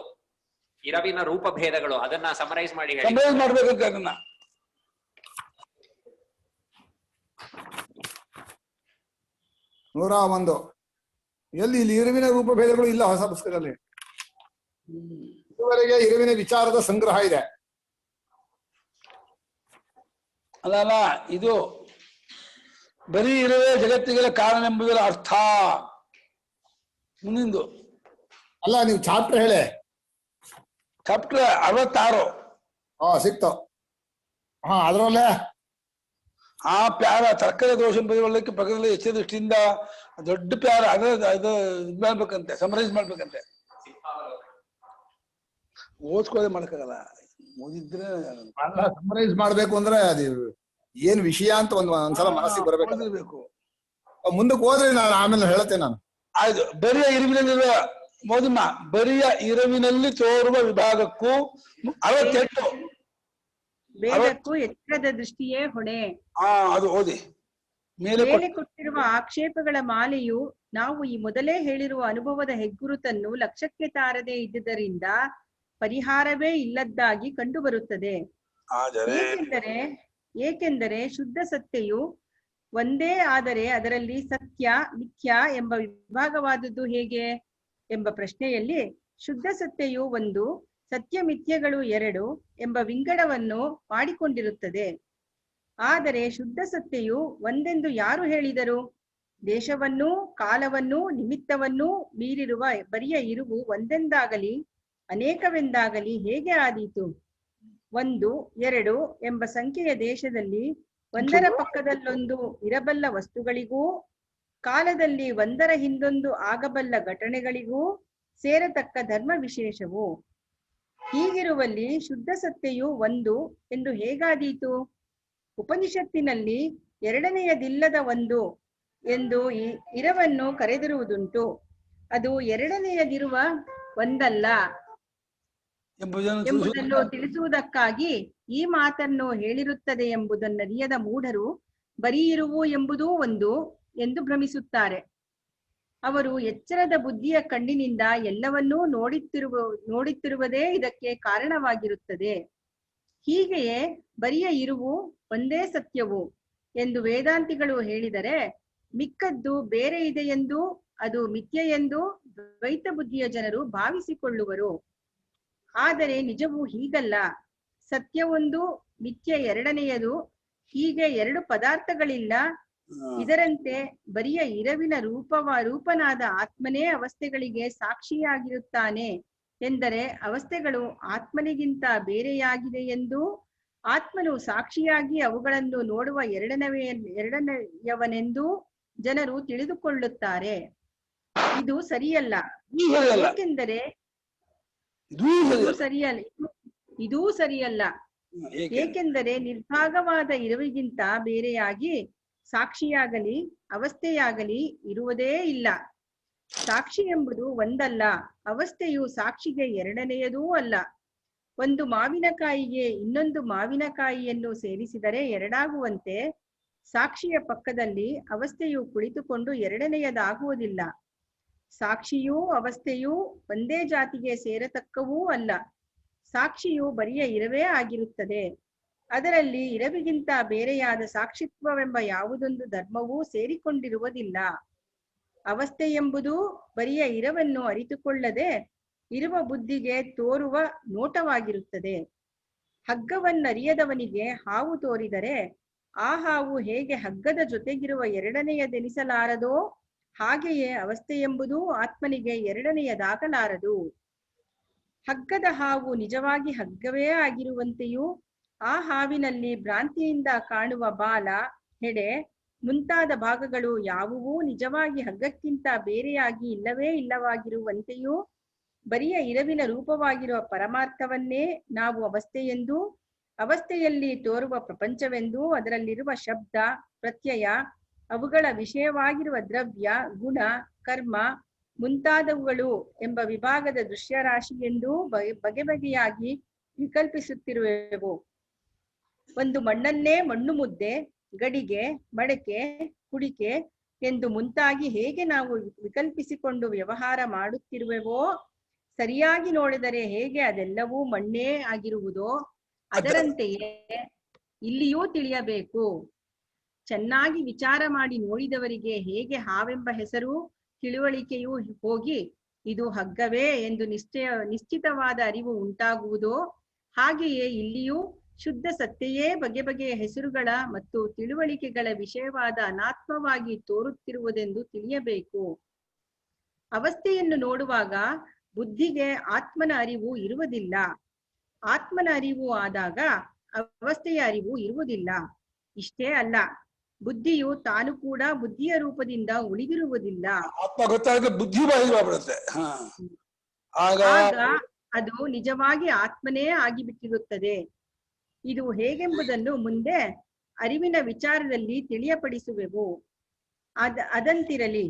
ಇರವಿನ ರೂಪ ಭೇದಗಳು, ಅದನ್ನ ಸಮರೈಸ್ ಮಾಡಿ ಹೇಳಿ. ಸಮರೈಸ್ ಮಾಡ್ಬೇಕಂತ ಅದನ್ನ 101 ಎಲ್ಲಿ ಇಲ್ಲಿ ಇರುವಿನ ರೂಪ ಭೇದಗಳು ಇಲ್ಲ ಹೊಸ ಪುಸ್ತಕದಲ್ಲಿ. ಇದುವರೆಗೆ ಇರುವಿನ ವಿಚಾರದ ಸಂಗ್ರಹ ಇದೆ. ಅಲ್ಲ, ಇದು ಬರೀ ಇರುವೆ ಜಗತ್ತಿಗೆಲ್ಲ ಕಾರಣ ಎಂಬುದರ ಅರ್ಥ ಮುಂದಿಂದು. ಅಲ್ಲ, ನೀವು ಚಾಪ್ಟರ್ ಹೇಳಿ. ಚಾಪ್ಟರ್ 66. ಸಿಕ್ತು. ಅದರಲ್ಲೇ ಆ ಪ್ಯಾರ ತರ್ಕದ ದೋಷ ಬರೆಯುವುದಕ್ಕೆ ಪಕ್ಕದಲ್ಲಿ ಎಚ್ಚರ ದೃಷ್ಟಿಯಿಂದ ದೊಡ್ಡ ಪ್ಯಾರ ಅದು ಇದು ಮಾಡ್ಬೇಕಂತೆ, ಸಮರೈಸ್ ಮಾಡ್ಬೇಕಂತೆ. ಓದ್ಕೊಳ್ಳೋದೇ ಮಾಡಕ್ಕಾಗಲ್ಲ, ಓದಿದ್ರೆ ಸಮರೈಸ್ ಮಾಡ್ಬೇಕು ಅಂದ್ರೆ ಅದು ಏನ್ ವಿಷಯ ಅಂತ ಒಂದ್ಸಲ ಮನಸ್ಸಿಗೆ ಬರಬೇಕು. ಮುಂದಕ್ಕೆ ಹೋದ್ರೆ ನಾನು ಆಮೇಲೆ ಹೇಳ್ತೇನೆ ನಾನು. ಆಯ್ತು. ಬರಿಯ ಇರುವಿನಲ್ಲಿರುವ ಮೋದಿಮ್ಮ, ಬರಿಯ ಇರುವಿನಲ್ಲಿ ತೋರುವ ವಿಭಾಗಕ್ಕೂ 68 ವೇದಕ್ಕೂ ಎಚ್ಚರದ ದೃಷ್ಟಿಯೇ ಹೊಣೆ. ಅದು ಓದಿ. ಮೇಲೆ ಕೊಟ್ಟಿರುವ ಆಕ್ಷೇಪಗಳ ಮಾಲೆಯು ನಾವು ಈ ಮೊದಲೇ ಹೇಳಿರುವ ಅನುಭವದ ಹೆಗ್ಗುರುತನ್ನು ಲಕ್ಷ್ಯಕ್ಕೆ ತಾರದೇ ಇದ್ದುದರಿಂದ ಪರಿಹಾರವೇ ಇಲ್ಲದ್ದಾಗಿ ಕಂಡುಬರುತ್ತದೆ. ಏಕೆಂದರೆ ಶುದ್ಧ ಸತ್ಯವು ಒಂದೇ, ಆದರೆ ಅದರಲ್ಲಿ ಸತ್ಯ ಮಿಥ್ಯ ಎಂಬ ವಿಭಾಗವಾದದ್ದು ಹೇಗೆ ಎಂಬ ಪ್ರಶ್ನೆಯಲ್ಲಿ ಶುದ್ಧ ಸತ್ಯವು 1, ಸತ್ಯ ಮಿಥ್ಯಗಳು 2 ಎಂಬ ವಿಂಗಡವನ್ನು ಮಾಡಿಕೊಂಡಿರುತ್ತದೆ. ಆದರೆ ಶುದ್ಧ ಸತ್ಯವು ಒಂದೆಂದು ಯಾರು ಹೇಳಿದರು? ದೇಶವನ್ನೂ ಕಾಲವನ್ನೂ ನಿಮಿತ್ತವನ್ನೂ ಮೀರಿರುವ ಬರಿಯ ಇರುವು ಒಂದೆಂದಾಗಲಿ ಅನೇಕವೆಂದಾಗಲಿ ಹೇಗೆ ಆದೀತು? 1, 2 ಎಂಬ ಸಂಖ್ಯೆಯ ದೇಶದಲ್ಲಿ ಒಂದರ ಪಕ್ಕದಲ್ಲೊಂದು ಇರಬಲ್ಲ ವಸ್ತುಗಳಿಗೂ ಕಾಲದಲ್ಲಿ ಒಂದರ ಹಿಂದೊಂದು ಆಗಬಲ್ಲ ಘಟನೆಗಳಿಗೂ ಸೇರತಕ್ಕ ಧರ್ಮ ವಿಶೇಷವು. ಹೀಗಿರುವಲ್ಲಿ ಶುದ್ಧ ಸತ್ಯವು 1 ಎಂದು ಹೇಗಾದೀತು? ಉಪನಿಷತ್ತಿನಲ್ಲಿ ಎರಡನೆಯದಿಲ್ಲದ 1 ಎಂದು ಇರವನ್ನು ಕರೆದಿರುವುದುಂಟು. ಅದು ಎರಡನೆಯದಿರುವ ಒಂದಲ್ಲ ಎಂಬುದನ್ನು ತಿಳಿಸುವುದಕ್ಕಾಗಿ ಈ ಮಾತನ್ನು ಹೇಳಿರುತ್ತದೆ ಎಂಬುದನ್ನರಿಯದ ಮೂಢರು ಬರೀ ಇರುವು ಎಂಬುದೂ 1 ಎಂದು ಭ್ರಮಿಸುತ್ತಾರೆ. ಅವರು ಎಚ್ಚರದ ಬುದ್ಧಿಯ ಕಣ್ಣಿನಿಂದ ಎಲ್ಲವನ್ನೂ ನೋಡುತ್ತಿರುವುದೇ ಇದಕ್ಕೆ ಕಾರಣವಾಗಿರುತ್ತದೆ. ಹೀಗೆಯೇ ಬರಿಯ ಇರುವು ಒಂದೇ ಸತ್ಯವು ಎಂದು ವೇದಾಂತಿಗಳು ಹೇಳಿದರೆ, ಮಿಕ್ಕದ್ದು ಬೇರೆ ಇದೆಯೆಂದು, ಅದು ಮಿಥ್ಯೆ ಎಂದು ದ್ವೈತ ಬುದ್ಧಿಯ ಜನರು ಭಾವಿಸಿಕೊಳ್ಳುವರು. ಆದರೆ ನಿಜವು ಹೀಗಲ್ಲ. ಸತ್ಯ 1, ಮಿಥ್ಯೆ ಎರಡನೆಯದು. ಹೀಗೆ 2 ಪದಾರ್ಥಗಳಿಲ್ಲ. ಇದರಂತೆ ಬರಿಯ ಇರವಿನ ರೂಪನಾದ ಆತ್ಮನೇ ಅವಸ್ಥೆಗಳಿಗೆ ಸಾಕ್ಷಿಯಾಗಿರುತ್ತಾನೆ ಎಂದರೆ ಅವಸ್ಥೆಗಳು ಆತ್ಮನಿಗಿಂತ ಬೇರೆಯಾಗಿದೆ ಎಂದು, ಆತ್ಮನು ಸಾಕ್ಷಿಯಾಗಿ ಅವುಗಳನ್ನು ನೋಡುವ ಎರಡನೆಯವನೆಂದು ಜನರು ತಿಳಿದುಕೊಳ್ಳುತ್ತಾರೆ. ಇದು ಸರಿಯಲ್ಲ. ಇದೂ ಸರಿಯಲ್ಲ. ಏಕೆಂದರೆ ನಿರ್ಭಾಗವಾದ ಇರುವಿಗಿಂತ ಬೇರೆಯಾಗಿ ಸಾಕ್ಷಿಯಾಗಲಿ ಅವಸ್ಥೆಯಾಗಲಿ ಇರುವುದೇ ಇಲ್ಲ. ಸಾಕ್ಷಿ ಎಂಬುದು ಒಂದಲ್ಲ, ಅವಸ್ಥೆಯು ಸಾಕ್ಷಿಗೆ ಎರಡನೆಯದೂ ಅಲ್ಲ. ಒಂದು ಮಾವಿನಕಾಯಿಗೆ ಇನ್ನೊಂದು ಮಾವಿನಕಾಯಿಯನ್ನು ಸೇರಿಸಿದರೆ ಎರಡಾಗುವಂತೆ ಸಾಕ್ಷಿಯ ಪಕ್ಕದಲ್ಲಿ ಅವಸ್ಥೆಯು ಕುಳಿತುಕೊಂಡು ಎರಡನೆಯದಾಗುವುದಿಲ್ಲ. ಸಾಕ್ಷಿಯೂ ಅವಸ್ಥೆಯೂ ಒಂದೇ ಜಾತಿಗೆ ಸೇರತಕ್ಕವೂ ಅಲ್ಲ. ಸಾಕ್ಷಿಯು ಬರಿಯ ಇರವೇ ಆಗಿರುತ್ತದೆ. ಅದರಲ್ಲಿ ಇರವಿಗಿಂತ ಬೇರೆಯಾದ ಸಾಕ್ಷಿತ್ವವೆಂಬ ಯಾವುದೊಂದು ಧರ್ಮವೂ ಸೇರಿಕೊಂಡಿರುವುದಿಲ್ಲ. ಅವಸ್ಥೆ ಎಂಬುದು ಬರಿಯ ಇರವನ್ನು ಅರಿತುಕೊಳ್ಳದೆ ಇರುವ ಬುದ್ಧಿಗೆ ತೋರುವ ನೋಟವಾಗಿರುತ್ತದೆ. ಹಗ್ಗವನ್ನರಿಯದವನಿಗೆ ಹಾವು ತೋರಿದರೆ ಆ ಹಾವು ಹೇಗೆ ಹಗ್ಗದ ಜೊತೆಗಿರುವ ಎರಡನೆಯದೆನಿಸಲಾರದೋ ಹಾಗೆಯೇ ಅವಸ್ಥೆ ಎಂಬುದು ಆತ್ಮನಿಗೆ ಎರಡನೆಯದಾಗಲಾರದು. ಹಗ್ಗದ ಹಾವು ನಿಜವಾಗಿ ಹಗ್ಗವೇ ಆಗಿರುವಂತೆಯೂ ಆ ಹಾವಿನಲ್ಲಿ ಭ್ರಾಂತಿಯಿಂದ ಕಾಣುವ ಬಾಲ, ಹೆಡೆ, ಮುಂತಾದ ಭಾಗಗಳು ಯಾವುವೂ ನಿಜವಾಗಿ ಹಗ್ಗಕ್ಕಿಂತ ಬೇರೆಯಾಗಿ ಇಲ್ಲವೇ ಇಲ್ಲವಾಗಿರುವಂತೆಯೂ ಬರಿಯ ಇರವಿನ ರೂಪವಾಗಿರುವ ಪರಮಾರ್ಥವನ್ನೇ ನಾವು ಅವಸ್ಥೆಯೆಂದೂ, ಅವಸ್ಥೆಯಲ್ಲಿ ತೋರುವ ಪ್ರಪಂಚವೆಂದೂ, ಅದರಲ್ಲಿರುವ ಶಬ್ದ ಪ್ರತ್ಯಯ ಅವುಗಳ ವಿಷಯವಾಗಿರುವ ದ್ರವ್ಯ ಗುಣ ಕರ್ಮ ಮುಂತಾದವುಗಳು ಎಂಬ ವಿಭಾಗದ ದೃಶ್ಯರಾಶಿಯೆಂದೂ ಬಗೆ ಬಗೆಯಾಗಿ ವಿಕಲ್ಪಿಸುತ್ತಿರುವೆವು. ಒಂದು ಮಣ್ಣನ್ನೇ ಮಣ್ಣು ಮುದ್ದೆ, ಗಡಿಗೆ, ಮಡಕೆ, ಕುಡಿಕೆ ಎಂದು ಮುಂತಾಗಿ ಹೇಗೆ ನಾವು ವಿಕಲ್ಪಿಸಿಕೊಂಡು ವ್ಯವಹಾರ ಮಾಡುತ್ತಿರುವೆವೋ, ಸರಿಯಾಗಿ ನೋಡಿದರೆ ಹೇಗೆ ಅದೆಲ್ಲವೂ ಮಣ್ಣೇ ಆಗಿರುವುದೋ ಅದರಂತೆಯೇ ಇಲ್ಲಿಯೂ ತಿಳಿಯಬೇಕು. ಚೆನ್ನಾಗಿ ವಿಚಾರ ಮಾಡಿ ನೋಡಿದವರಿಗೆ ಹೇಗೆ ಹಾವೆಂಬ ಹೆಸರು ತಿಳುವಳಿಕೆಯೂ ಹೋಗಿ ಇದು ಹಗ್ಗವೇ ಎಂದು ನಿಶ್ಚಿತವಾದ ಅರಿವು ಉಂಟಾಗುವುದೋ, ಹಾಗೆಯೇ ಇಲ್ಲಿಯೂ ಶುದ್ಧ ಸತ್ಯೆಯೇ ಬಗೆ ಬಗೆಯ ಹೆಸರುಗಳ ಮತ್ತು ತಿಳುವಳಿಕೆಗಳ ವಿಷಯವಾದ ಅನಾತ್ಮವಾಗಿ ತೋರುತ್ತಿರುವುದೆಂದು ತಿಳಿಯಬೇಕು. ಅವಸ್ಥೆಯನ್ನು ನೋಡುವಾಗ ಬುದ್ಧಿಗೆ ಆತ್ಮನ ಅರಿವು ಇರುವುದಿಲ್ಲ. ಆತ್ಮನ ಅರಿವು ಆದಾಗ ಅವಸ್ಥೆಯ ಅರಿವು ಇರುವುದಿಲ್ಲ. ಇಷ್ಟೇ ಅಲ್ಲ, ಬುದ್ಧಿಯು ತಾನು ಕೂಡ ಬುದ್ಧಿಯ ರೂಪದಿಂದ ಉಳಿದಿರುವುದಿಲ್ಲ. ಆತ್ಮ ಗೊತ್ತಾಗ ಬುದ್ಧಿ ಬಾಹಿರವಾಗ್ಬಿಡುತ್ತೆ. ಆಗ ಅದು ನಿಜವಾಗಿ ಆತ್ಮನೇ ಆಗಿಬಿಟ್ಟಿರುತ್ತದೆ. ಇದು ಹೇಗೆಂಬುದನ್ನು ಮುಂದೆ ಅರಿವಿನ ವಿಚಾರದಲ್ಲಿ ತಿಳಿಯಪಡಿಸುವೆವು. ಅದಂತಿರಲಿ,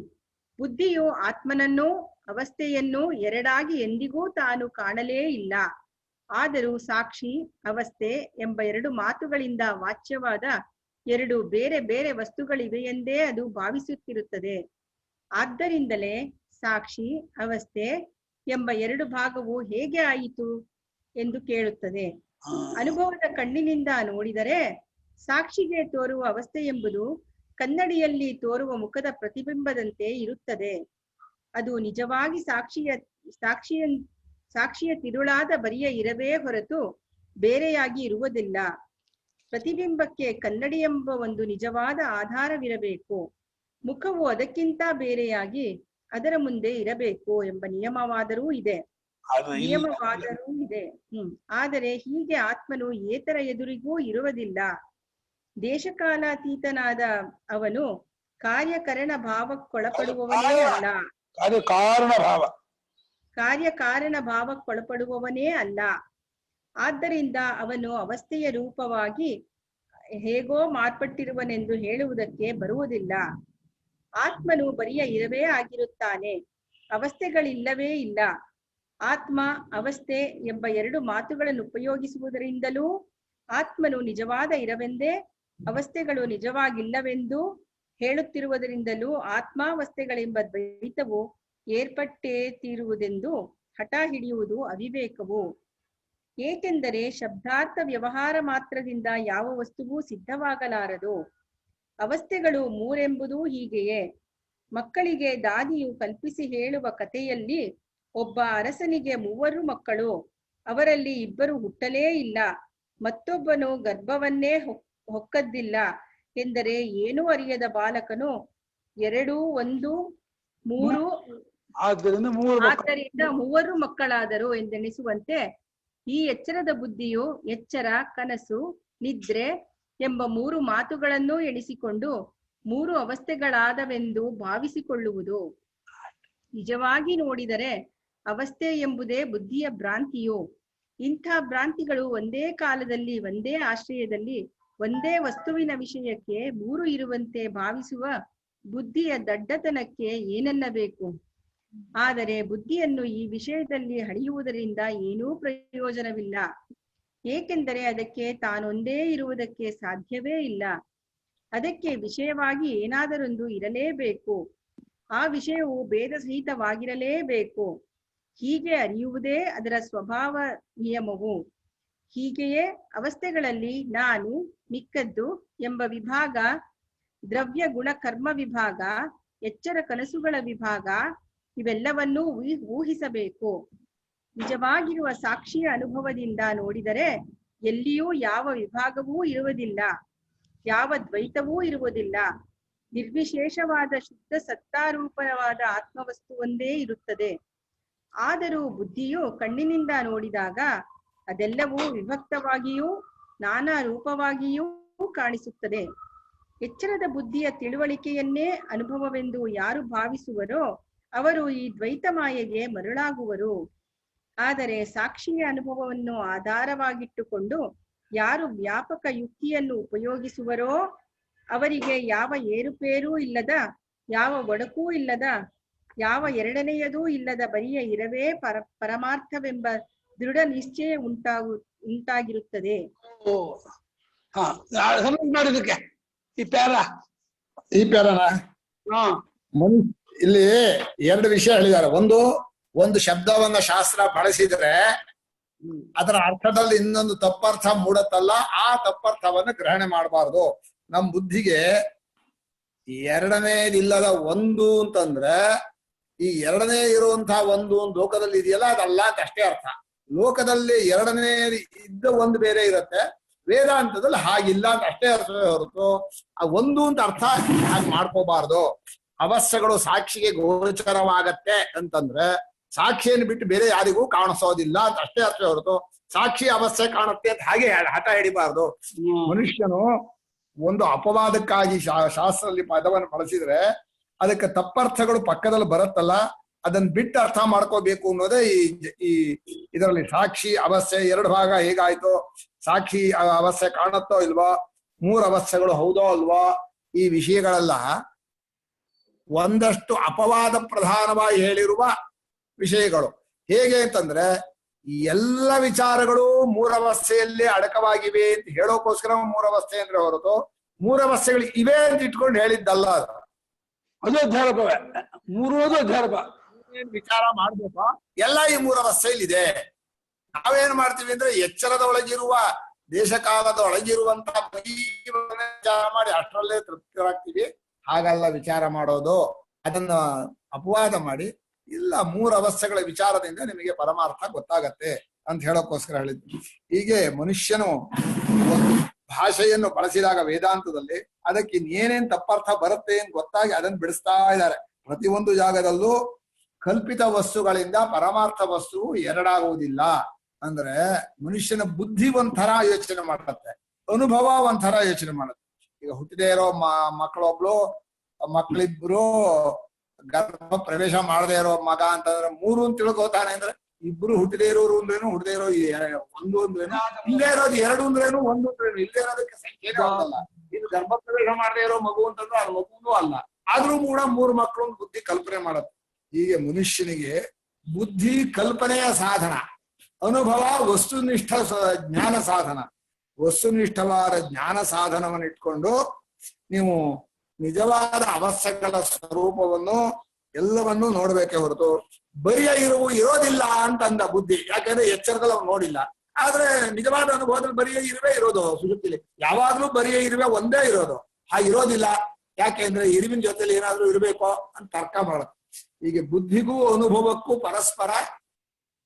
ಬುದ್ಧಿಯು ಆತ್ಮನನ್ನೂ ಅವಸ್ಥೆಯನ್ನು ಎರಡಾಗಿ ಎಂದಿಗೂ ತಾನು ಕಾಣಲೇ ಇಲ್ಲ. ಆದರೂ ಸಾಕ್ಷಿ ಅವಸ್ಥೆ ಎಂಬ ಎರಡು ಮಾತುಗಳಿಂದ ವಾಚ್ಯವಾದ ಎರಡು ಬೇರೆ ಬೇರೆ ವಸ್ತುಗಳಿವೆಯೆಂದೇ ಅದು ಭಾವಿಸುತ್ತಿರುತ್ತದೆ. ಆದ್ದರಿಂದಲೇ ಸಾಕ್ಷಿ ಅವಸ್ಥೆ ಎಂಬ ಎರಡು ಭಾಗವು ಹೇಗೆ ಆಯಿತು ಎಂದು ಕೇಳುತ್ತದೆ. ಅನುಭವದ ಕಣ್ಣಿನಿಂದ ನೋಡಿದರೆ ಸಾಕ್ಷಿಗೆ ತೋರುವ ಅವಸ್ಥೆ ಎಂಬುದು ಕನ್ನಡಿಯಲ್ಲಿ ತೋರುವ ಮುಖದ ಪ್ರತಿಬಿಂಬದಂತೆ ಇರುತ್ತದೆ. ಅದು ನಿಜವಾಗಿ ಸಾಕ್ಷಿಯ ತಿರುಳಾದ ಬರಿಯ ಇರವೇ ಹೊರತು ಬೇರೆಯಾಗಿ ಇರುವುದಿಲ್ಲ. ಪ್ರತಿಬಿಂಬಕ್ಕೆ ಕನ್ನಡಿ ಎಂಬ ಒಂದು ನಿಜವಾದ ಆಧಾರವಿರಬೇಕು. ಮುಖವು ಅದಕ್ಕಿಂತ ಬೇರೆಯಾಗಿ ಅದರ ಮುಂದೆ ಇರಬೇಕು ಎಂಬ ನಿಯಮವಾದರೂ ಇದೆ. ಆದರೆ ಹೀಗೆ ಆತ್ಮನು ಏತರ ಎದುರಿಗೂ ಇರುವುದಿಲ್ಲ. ದೇಶಕಾಲಾತೀತನಾದ ಅವನು ಕಾರ್ಯಕರಣ ಭಾವಕ್ಕೊಳಪಡುವವನೇ ಅಲ್ಲ. ಕಾರ್ಯಕಾರಣ ಭಾವಕ್ಕೊಳಪಡುವವನೇ ಅಲ್ಲ. ಆದ್ದರಿಂದ ಅವನು ಅವಸ್ಥೆಯ ರೂಪವಾಗಿ ಹೇಗೋ ಮಾರ್ಪಟ್ಟಿರುವನೆಂದು ಹೇಳುವುದಕ್ಕೆ ಬರುವುದಿಲ್ಲ. ಆತ್ಮನು ಬರಿಯ ಇರವೇ ಆಗಿರುತ್ತಾನೆ, ಅವಸ್ಥೆಗಳಿಲ್ಲವೇ ಇಲ್ಲ. ಆತ್ಮ ಅವಸ್ಥೆ ಎಂಬ ಎರಡು ಮಾತುಗಳನ್ನು ಉಪಯೋಗಿಸುವುದರಿಂದಲೂ ಆತ್ಮನು ನಿಜವಾದ ಇರವೆಂದೇ ಅವಸ್ಥೆಗಳು ನಿಜವಾಗಿಲ್ಲವೆಂದು ಹೇಳುತ್ತಿರುವುದರಿಂದಲೂ ಆತ್ಮಾವಸ್ಥೆಗಳೆಂಬ ದ್ವೈತವು ಏರ್ಪಟ್ಟೇ ತೀರುವುದೆಂದು ಹಠ ಹಿಡಿಯುವುದು ಅವಿವೇಕವು. ಏಕೆಂದರೆ ಶಬ್ದಾರ್ಥ ವ್ಯವಹಾರ ಮಾತ್ರದಿಂದ ಯಾವ ವಸ್ತುವೂ ಸಿದ್ಧವಾಗಲಾರದು. ಅವಸ್ಥೆಗಳು ಮೂರೆಂಬುದು ಹೀಗೆಯೇ. ಮಕ್ಕಳಿಗೆ ದಾದಿಯು ಕಲ್ಪಿಸಿ ಹೇಳುವ ಕಥೆಯಲ್ಲಿ ಒಬ್ಬ ಅರಸನಿಗೆ 3 ಮಕ್ಕಳು, ಅವರಲ್ಲಿ 2 ಹುಟ್ಟಲೇ ಇಲ್ಲ, ಮತ್ತೊಬ್ಬನು ಗರ್ಭವನ್ನೇ ಹೊಕ್ಕದ್ದಿಲ್ಲ ಎಂದರೆ ಏನೂ ಅರಿಯದ ಬಾಲಕನು 2, 1, 3 ಆದ್ದರಿಂದ 3 ಮಕ್ಕಳಾದರು ಎಂದೆಣಿಸುವಂತೆ ಈ ಎಚ್ಚರದ ಬುದ್ಧಿಯು ಎಚ್ಚರ, ಕನಸು, ನಿದ್ರೆ ಎಂಬ 3 ಮಾತುಗಳನ್ನೂ ಎಣಿಸಿಕೊಂಡು 3 ಅವಸ್ಥೆಗಳಾದವೆಂದು ಭಾವಿಸಿಕೊಳ್ಳುವುದು. ನಿಜವಾಗಿ ನೋಡಿದರೆ ಅವಸ್ಥೆ ಎಂಬುದೇ ಬುದ್ಧಿಯ ಭ್ರಾಂತಿಯು. ಇಂಥ ಭ್ರಾಂತಿಗಳು ಒಂದೇ ಕಾಲದಲ್ಲಿ ಒಂದೇ ಆಶ್ರಯದಲ್ಲಿ ಒಂದೇ ವಸ್ತುವಿನ ವಿಷಯಕ್ಕೆ 3 ಇರುವಂತೆ ಭಾವಿಸುವ ಬುದ್ಧಿಯ ದಡ್ಡತನಕ್ಕೆ ಏನನ್ನಬೇಕು. ಆದರೆ ಬುದ್ಧಿಯನ್ನು ಈ ವಿಷಯದಲ್ಲಿ ಹಳೆಯುವುದರಿಂದ ಏನೂ ಪ್ರಯೋಜನವಿಲ್ಲ. ಏಕೆಂದರೆ ಅದಕ್ಕೆ ತಾನೊಂದೇ ಇರುವುದಕ್ಕೆ ಸಾಧ್ಯವೇ ಇಲ್ಲ. ಅದಕ್ಕೆ ವಿಷಯವಾಗಿ ಏನಾದರೊಂದು ಇರಲೇಬೇಕು. ಆ ವಿಷಯವು ಭೇದ ಸಹಿತವಾಗಿರಲೇಬೇಕು. ಹೀಗೆ ಅರಿಯುವುದೇ ಅದರ ಸ್ವಭಾವ ನಿಯಮವು. ಹೀಗೆಯೇ ಅವಸ್ಥೆಗಳಲ್ಲಿ ನಾನು, ಮಿಕ್ಕದ್ದು ಎಂಬ ವಿಭಾಗ, ದ್ರವ್ಯ ಗುಣ ಕರ್ಮ ವಿಭಾಗ, ಎಚ್ಚರ ಕನಸುಗಳ ವಿಭಾಗ ಇವೆಲ್ಲವನ್ನೂ ಊಹಿಸಬೇಕು. ನಿಜವಾಗಿರುವ ಸಾಕ್ಷಿಯ ಅನುಭವದಿಂದ ನೋಡಿದರೆ ಎಲ್ಲಿಯೂ ಯಾವ ವಿಭಾಗವೂ ಇರುವುದಿಲ್ಲ, ಯಾವ ದ್ವೈತವೂ ಇರುವುದಿಲ್ಲ. ನಿರ್ವಿಶೇಷವಾದ ಶುದ್ಧ ಸತ್ತಾರೂಪವಾದ ಆತ್ಮವಸ್ತುವೊಂದೇ ಇರುತ್ತದೆ. ಆದರೂ ಬುದ್ಧಿಯು ಕಣ್ಣಿನಿಂದ ನೋಡಿದಾಗ ಅದೆಲ್ಲವೂ ವಿಭಕ್ತವಾಗಿಯೂ ನಾನಾ ರೂಪವಾಗಿಯೂ ಕಾಣಿಸುತ್ತದೆ. ಎಚ್ಚರದ ಬುದ್ಧಿಯ ತಿಳುವಳಿಕೆಯನ್ನೇ ಅನುಭವವೆಂದು ಯಾರು ಭಾವಿಸುವರೋ ಅವರು ಈ ದ್ವೈತ ಮಾಯೆಗೆ ಮರುಳಾಗುವರು. ಆದರೆ ಸಾಕ್ಷಿಯ ಅನುಭವವನ್ನು ಆಧಾರವಾಗಿಟ್ಟುಕೊಂಡು ಯಾರು ವ್ಯಾಪಕ ಯುಕ್ತಿಯನ್ನು ಉಪಯೋಗಿಸುವರೋ ಅವರಿಗೆ ಯಾವ ಏರುಪೇರೂ ಇಲ್ಲದ, ಯಾವ ಒಡಕೂ ಇಲ್ಲದ, ಯಾವ ಎರಡನೆಯದೂ ಇಲ್ಲದ ಬರಿಯ ಇರವೇ ಪರಮಾರ್ಥವೆಂಬ ದೃಢ ನಿಶ್ಚಯ ಉಂಟಾಗಿರುತ್ತದೆ. ಮಾಡಿದಕ್ಕೆ ಈ ಪ್ಯಾರ ಇಲ್ಲಿ ಎರಡು ವಿಷಯ ಹೇಳಿದ್ದಾರೆ. ಒಂದು ಶಬ್ದವನ್ನ ಶಾಸ್ತ್ರ ಬಳಸಿದ್ರೆ ಅದರ ಅರ್ಥದಲ್ಲಿ ಇನ್ನೊಂದು ತಪ್ಪರ್ಥ ಮೂಡತ್ತಲ್ಲ, ಆ ತಪ್ಪರ್ಥವನ್ನು ಗ್ರಹಣೆ ಮಾಡಬಾರ್ದು. ನಮ್ ಬುದ್ಧಿಗೆ ಎರಡನೇದಿಲ್ಲದ ಒಂದು ಅಂತಂದ್ರೆ ಈ ಎರಡನೇ ಇರುವಂತಹ ಒಂದು ಲೋಕದಲ್ಲಿ ಇದೆಯಲ್ಲ ಅದಲ್ಲ ಅಂತ ಅಷ್ಟೇ ಅರ್ಥ. ಲೋಕದಲ್ಲಿ ಎರಡನೇ ಇದ್ದ ಒಂದು ಬೇರೆ ಇರುತ್ತೆ, ವೇದಾಂತದಲ್ಲಿ ಹಾಗಿಲ್ಲ ಅಂತ ಅಷ್ಟೇ ಅರ್ಥವೇ ಹೊರತು ಆ ಒಂದು ಅಂತ ಅರ್ಥ ಹಾಗೆ ಮಾಡ್ಕೋಬಾರ್ದು. ಅವಸ್ಥೆಗಳು ಸಾಕ್ಷಿಗೆ ಗೋಚರವಾಗತ್ತೆ ಅಂತಂದ್ರೆ ಸಾಕ್ಷಿಯನ್ನು ಬಿಟ್ಟು ಬೇರೆ ಯಾರಿಗೂ ಕಾಣಿಸೋದಿಲ್ಲ ಅಂತ ಅಷ್ಟೇ ಅರ್ಥವೇ ಹೊರತು ಸಾಕ್ಷಿ ಅವಸ್ಥೆ ಕಾಣುತ್ತೆ ಅಂತ ಹಾಗೆ ಹಠ ಹಿಡಿಬಾರ್ದು. ಮನುಷ್ಯನು ಒಂದು ಅಪವಾದಕ್ಕಾಗಿ ಶಾಸ್ತ್ರದಲ್ಲಿ ಪದವನ್ನು ಬಳಸಿದ್ರೆ ಅದಕ್ಕೆ ತಪ್ಪರ್ಥಗಳು ಪಕ್ಕದಲ್ಲಿ ಬರುತ್ತಲ್ಲ, ಅದನ್ನ ಬಿಟ್ಟು ಅರ್ಥ ಮಾಡ್ಕೋಬೇಕು ಅನ್ನೋದೇ ಈ ಇದರಲ್ಲಿ ಸಾಕ್ಷಿ ಅವಸ್ಥೆ ಎರಡು ಭಾಗ ಹೇಗಾಯ್ತು, ಸಾಕ್ಷಿ ಅವಸ್ಥೆ ಕಾಣುತ್ತೋ ಇಲ್ವೋ, ಮೂರು ಅವಸ್ಥೆಗಳು ಹೌದೋ ಅಲ್ವೋ, ಈ ವಿಷಯಗಳೆಲ್ಲ ಒಂದಷ್ಟು ಅಪವಾದ ಪ್ರಧಾನವಾಗಿ ಹೇಳಿರುವ ವಿಷಯಗಳು. ಹೇಗೆ ಅಂತಂದ್ರೆ ಈ ಎಲ್ಲ ವಿಚಾರಗಳು ಮೂರವಸ್ಥೆಯಲ್ಲಿ ಅಡಕವಾಗಿವೆ ಅಂತ ಹೇಳೋಕೋಸ್ಕರ ಮೂರವಸ್ಥೆ ಅಂದ್ರೆ ಹೊರತು ಮೂರವಸ್ಥೆಗಳು ಇವೆ ಅಂತ ಇಟ್ಕೊಂಡು ಹೇಳಿದ್ದಲ್ಲ. ಅದು ಅಧ್ಯಾರಪವೇ, ಮೂರು ಅಧ್ಯಾರಪ. ಏನ್ ವಿಚಾರ ಮಾಡ್ಬೇಕು ಎಲ್ಲ ಈ ಮೂರವಸ್ಥೆಯಲ್ಲಿ ಇದೆ. ನಾವೇನ್ ಮಾಡ್ತೀವಿ ಅಂದ್ರೆ ಎಚ್ಚರದ ಒಳಗಿರುವ ದೇಶಕಾಲದ ಒಳಗಿರುವಂತಹ ವಿಚಾರ ಮಾಡಿ ಅಷ್ಟರಲ್ಲೇ ತೃಪ್ತರಾಗ್ತೀವಿ. ಹಾಗಲ್ಲ ವಿಚಾರ ಮಾಡೋದು. ಅದನ್ನ ಅಪವಾದ ಮಾಡಿ ಇಲ್ಲ ಮೂರು ಅವಸ್ಥೆಗಳ ವಿಚಾರದಿಂದ ನಿಮಗೆ ಪರಮಾರ್ಥ ಗೊತ್ತಾಗತ್ತೆ ಅಂತ ಹೇಳೋಕ್ಕೋಸ್ಕರ ಹೇಳಿದ್ವಿ. ಹೀಗೆ ಮನುಷ್ಯನು ಒಂದು ಭಾಷೆಯನ್ನು ಬಳಸಿದಾಗ ವೇದಾಂತದಲ್ಲಿ ಅದಕ್ಕೆ ಇನ್ನೇನೇನ್ ತಪ್ಪರ್ಥ ಬರುತ್ತೆ ಅಂತ ಗೊತ್ತಾಗಿ ಅದನ್ನ ಬಿಡಿಸ್ತಾ ಇದ್ದಾರೆ. ಪ್ರತಿಯೊಂದು ಜಾಗದಲ್ಲೂ ಕಲ್ಪಿತ ವಸ್ತುಗಳಿಂದ ಪರಮಾರ್ಥ ವಸ್ತು ಎರಡಾಗುವುದಿಲ್ಲ. ಅಂದ್ರೆ ಮನುಷ್ಯನ ಬುದ್ಧಿ ಒಂಥರ ಯೋಚನೆ ಮಾಡುತ್ತೆ, ಅನುಭವ ಒಂಥರ ಯೋಚನೆ ಮಾಡುತ್ತೆ. ಈಗ ಹುಟ್ಟಿದೇ ಇರೋ ಮಕ್ಕಳಿಬ್ರು ಗರ್ಭ ಪ್ರವೇಶ ಮಾಡದೇ ಇರೋ ಮಗ ಅಂತಂದ್ರೆ ಮೂರು ಅಂತ ತಿಳ್ಕೋತಾನೆ. ಅಂದ್ರೆ ಇಬ್ರು ಹುಟ್ಟದೇ ಇರೋರು ಅಂದ್ರೇನು, ಹುಟ್ಟದೇ ಇರೋ ಒಂದು ಅಂದ್ರೇನು, ಇಲ್ಲೇ ಇರೋದು ಎರಡು ಅಂದ್ರೇನು, ಒಂದು ಅಂದ್ರೇನು, ಇಲ್ಲೇ ಇರೋದಕ್ಕೆ ಸಂಖ್ಯೆನೇ ಆಗಲ್ಲ. ಇದು ಗರ್ಭ ಪ್ರವೇಶ ಮಾಡದೇ ಇರೋ ಮಗು ಅಂತಂದ್ರೆ ಅದು ಮಗುನೂ ಅಲ್ಲ. ಆದ್ರೂ ಕೂಡ ಮೂರು ಮಕ್ಕಳು ಬುದ್ಧಿ ಕಲ್ಪನೆ ಮಾಡುತ್ತೆ. ಹೀಗೆ ಮನುಷ್ಯನಿಗೆ ಬುದ್ಧಿ ಕಲ್ಪನೆಯ ಸಾಧನ, ಅನುಭವ ವಸ್ತುನಿಷ್ಠ ಜ್ಞಾನ ಸಾಧನ. ವಸ್ತುನಿಷ್ಠವಾದ ಜ್ಞಾನ ಸಾಧನವನ್ನು ಇಟ್ಕೊಂಡು ನೀವು ನಿಜವಾದ ಅವಸ್ಥೆಗಳ ಸ್ವರೂಪವನ್ನು ಎಲ್ಲವನ್ನೂ ನೋಡ್ಬೇಕೆ ಹೊರತು ಬರಿಯ ಇರೋದಿಲ್ಲ ಅಂತಂದ ಬುದ್ಧಿ. ಯಾಕಂದ್ರೆ ಎಚ್ಚರದಲ್ಲಿ ಅವ್ನು ನೋಡಿಲ್ಲ. ಆದ್ರೆ ನಿಜವಾದ ಅನುಭವದಲ್ಲಿ ಬರಿಯ ಇರುವೆ ಇರೋದು ಸುಶುಕ್ತಿಲಿ. ಯಾವಾಗ್ಲೂ ಬರಿಯ ಇರುವೆ ಒಂದೇ ಇರೋದು, ಹಾಗಿರೋದಿಲ್ಲ. ಯಾಕೆಂದ್ರೆ ಇರುವಿನ ಜೊತೆಲಿ ಏನಾದ್ರೂ ಇರ್ಬೇಕೋ ಅಂತ ತರ್ಕ ಮಾಡುತ್ತೆ. ಹೀಗೆ ಬುದ್ಧಿಗೂ ಅನುಭವಕ್ಕೂ ಪರಸ್ಪರ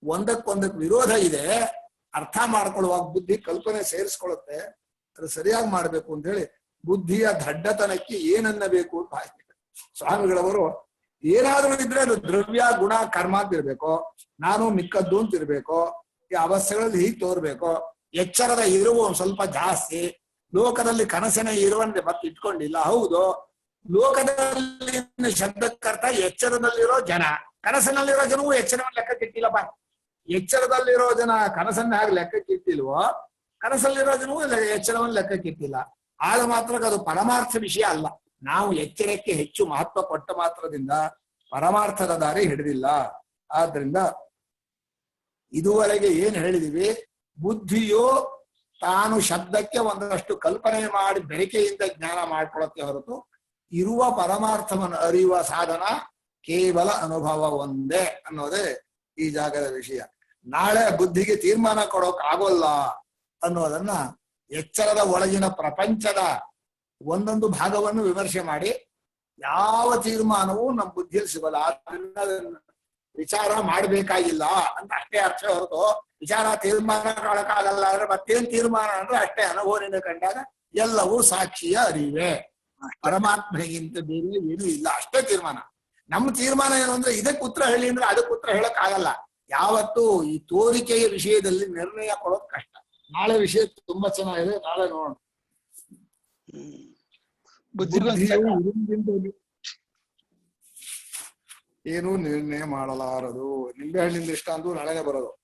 ಒಂದಕ್ಕೊಂದಕ್ಕೆ ವಿರೋಧ ಇದೆ. ಅರ್ಥ ಮಾಡ್ಕೊಳ್ಳುವಾಗ ಬುದ್ಧಿ ಕಲ್ಪನೆ ಸೇರಿಸ್ಕೊಳ್ಳುತ್ತೆ. ಅದು ಸರಿಯಾಗಿ ಮಾಡ್ಬೇಕು ಅಂತ ಹೇಳಿ ಬುದ್ಧಿಯ ದಡ್ಡತನಕ್ಕೆ ಏನನ್ನಬೇಕು ಅಂತ ಸ್ವಾಮಿಗಳವರು ಏನಾದ್ರೂ ಇದ್ರೆ ಅದು ದ್ರವ್ಯ ಗುಣ ಕರ್ಮ ಅಂತ ಇರ್ಬೇಕು, ನಾನು ಮಿಕ್ಕದ್ದು ಅಂತ ಇರ್ಬೇಕು, ಈ ಅವಸ್ಥೆಗಳಲ್ಲಿ ಹೀಗೆ ತೋರ್ಬೇಕು. ಎಚ್ಚರದ ಇರುವ ಒಂದ್ ಸ್ವಲ್ಪ ಜಾಸ್ತಿ, ಲೋಕದಲ್ಲಿ ಕನಸಿನ ಇರುವಂತೆ ಮತ್ತೆ ಇಟ್ಕೊಂಡಿಲ್ಲ. ಹೌದು, ಲೋಕದಲ್ಲಿ ಶಬ್ದಕ್ಕರ್ಥ ಎಚ್ಚರದಲ್ಲಿರೋ ಜನ, ಕನಸಿನಲ್ಲಿರೋ ಜನವು ಎಚ್ಚರವನ್ನು ಲೆಕ್ಕಕ್ಕಿಟ್ಟಿಲ್ಲಪ್ಪ. ಎಚ್ಚರದಲ್ಲಿರೋ ಜನ ಕನಸನ್ನ ಹಾಗೆ ಲೆಕ್ಕಕ್ಕಿಟ್ಟಿಲ್ವೋ, ಕನಸಲ್ಲಿರೋ ಜನವು ಎಚ್ಚರವನ್ನು ಲೆಕ್ಕಕ್ಕಿಟ್ಟಿಲ್ಲ. ಆಗ ಮಾತ್ರ ಅದು ಪರಮಾರ್ಥ ವಿಷಯ ಅಲ್ಲ. ನಾವು ಎಚ್ಚರಕ್ಕೆ ಹೆಚ್ಚು ಮಹತ್ವ ಕೊಟ್ಟ ಮಾತ್ರದಿಂದ ಪರಮಾರ್ಥದ ದಾರಿ ಹಿಡಿದಿಲ್ಲ. ಆದ್ರಿಂದ ಇದುವರೆಗೆ ಏನ್ ಹೇಳಿದೀವಿ, ಬುದ್ಧಿಯು ತಾನು ಶಬ್ದಕ್ಕೆ ಒಂದಷ್ಟು ಕಲ್ಪನೆ ಮಾಡಿ ಬೆರಿಕೆಯಿಂದ ಜ್ಞಾನ ಮಾಡ್ಕೊಳ್ಳುತ್ತೆ ಹೊರತು ಇರುವ ಪರಮಾರ್ಥವನ್ನು ಅರಿಯುವ ಸಾಧನ ಕೇವಲ ಅನುಭವ ಒಂದೇ ಅನ್ನೋದೇ ಈ ಜಾಗದ ವಿಷಯ. ನಾಳೆ ಬುದ್ಧಿಗೆ ತೀರ್ಮಾನ ಕೊಡೋಕ್ ಆಗೋಲ್ಲ ಅನ್ನೋದನ್ನ ಎಚ್ಚರದ ಒಳಗಿನ ಪ್ರಪಂಚದ ಒಂದೊಂದು ಭಾಗವನ್ನು ವಿಮರ್ಶೆ ಮಾಡಿ ಯಾವ ತೀರ್ಮಾನವೂ ನಮ್ಮ ಬುದ್ಧಿಯಲ್ಲಿ ಸಿಗಲ್ಲ. ಆದ್ರಿಂದ ವಿಚಾರ ಮಾಡ್ಬೇಕಾಗಿಲ್ಲ ಅಂತ ಅಷ್ಟೇ ಅರ್ಥ ಹೊರತು ವಿಚಾರ ತೀರ್ಮಾನ ಕಾಣಕ್ಕಾಗಲ್ಲ ಅಂದ್ರೆ ಮತ್ತೇನ್ ತೀರ್ಮಾನ ಅಂದ್ರೆ ಅಷ್ಟೇ ಅನುಭವದಿಂದ ಕಂಡಾಗ ಎಲ್ಲವೂ ಸಾಕ್ಷಿಯ ಅರಿವೆ, ಪರಮಾತ್ಮನಿಗಿಂತ ಬೇರೆ ಏನೂ ಇಲ್ಲ, ಅಷ್ಟೇ ತೀರ್ಮಾನ. ನಮ್ಮ ತೀರ್ಮಾನ ಏನು ಅಂದ್ರೆ ಇದಕ್ಕೆ ಉತ್ತರ ಹೇಳಿ ಅಂದ್ರೆ ಅದಕ್ಕೆ ಉತ್ತರ ಹೇಳಕ್ ಆಗಲ್ಲ. ಯಾವತ್ತೂ ಈ ತೋರಿಕೆಯ ವಿಷಯದಲ್ಲಿ ನಿರ್ಣಯ ಕೊಡೋದು ಕಷ್ಟ. ನಾಳೆ ವಿಷಯ ತುಂಬಾ ಚೆನ್ನಾಗಿದೆ, ನಾಳೆ ನೋಡೋಣ. ಬುದ್ಧಿಗೂ ಬುದ್ಧಿಯು ಇರುವುದೆಂದು ಏನು ನಿರ್ಣಯ ಮಾಡಲಾರದು. ನಿಂಬೆ ಹಣ್ಣಿನ ದೃಷ್ಟಾಂತ ನಾಳೆನೆ ಬರೋದು.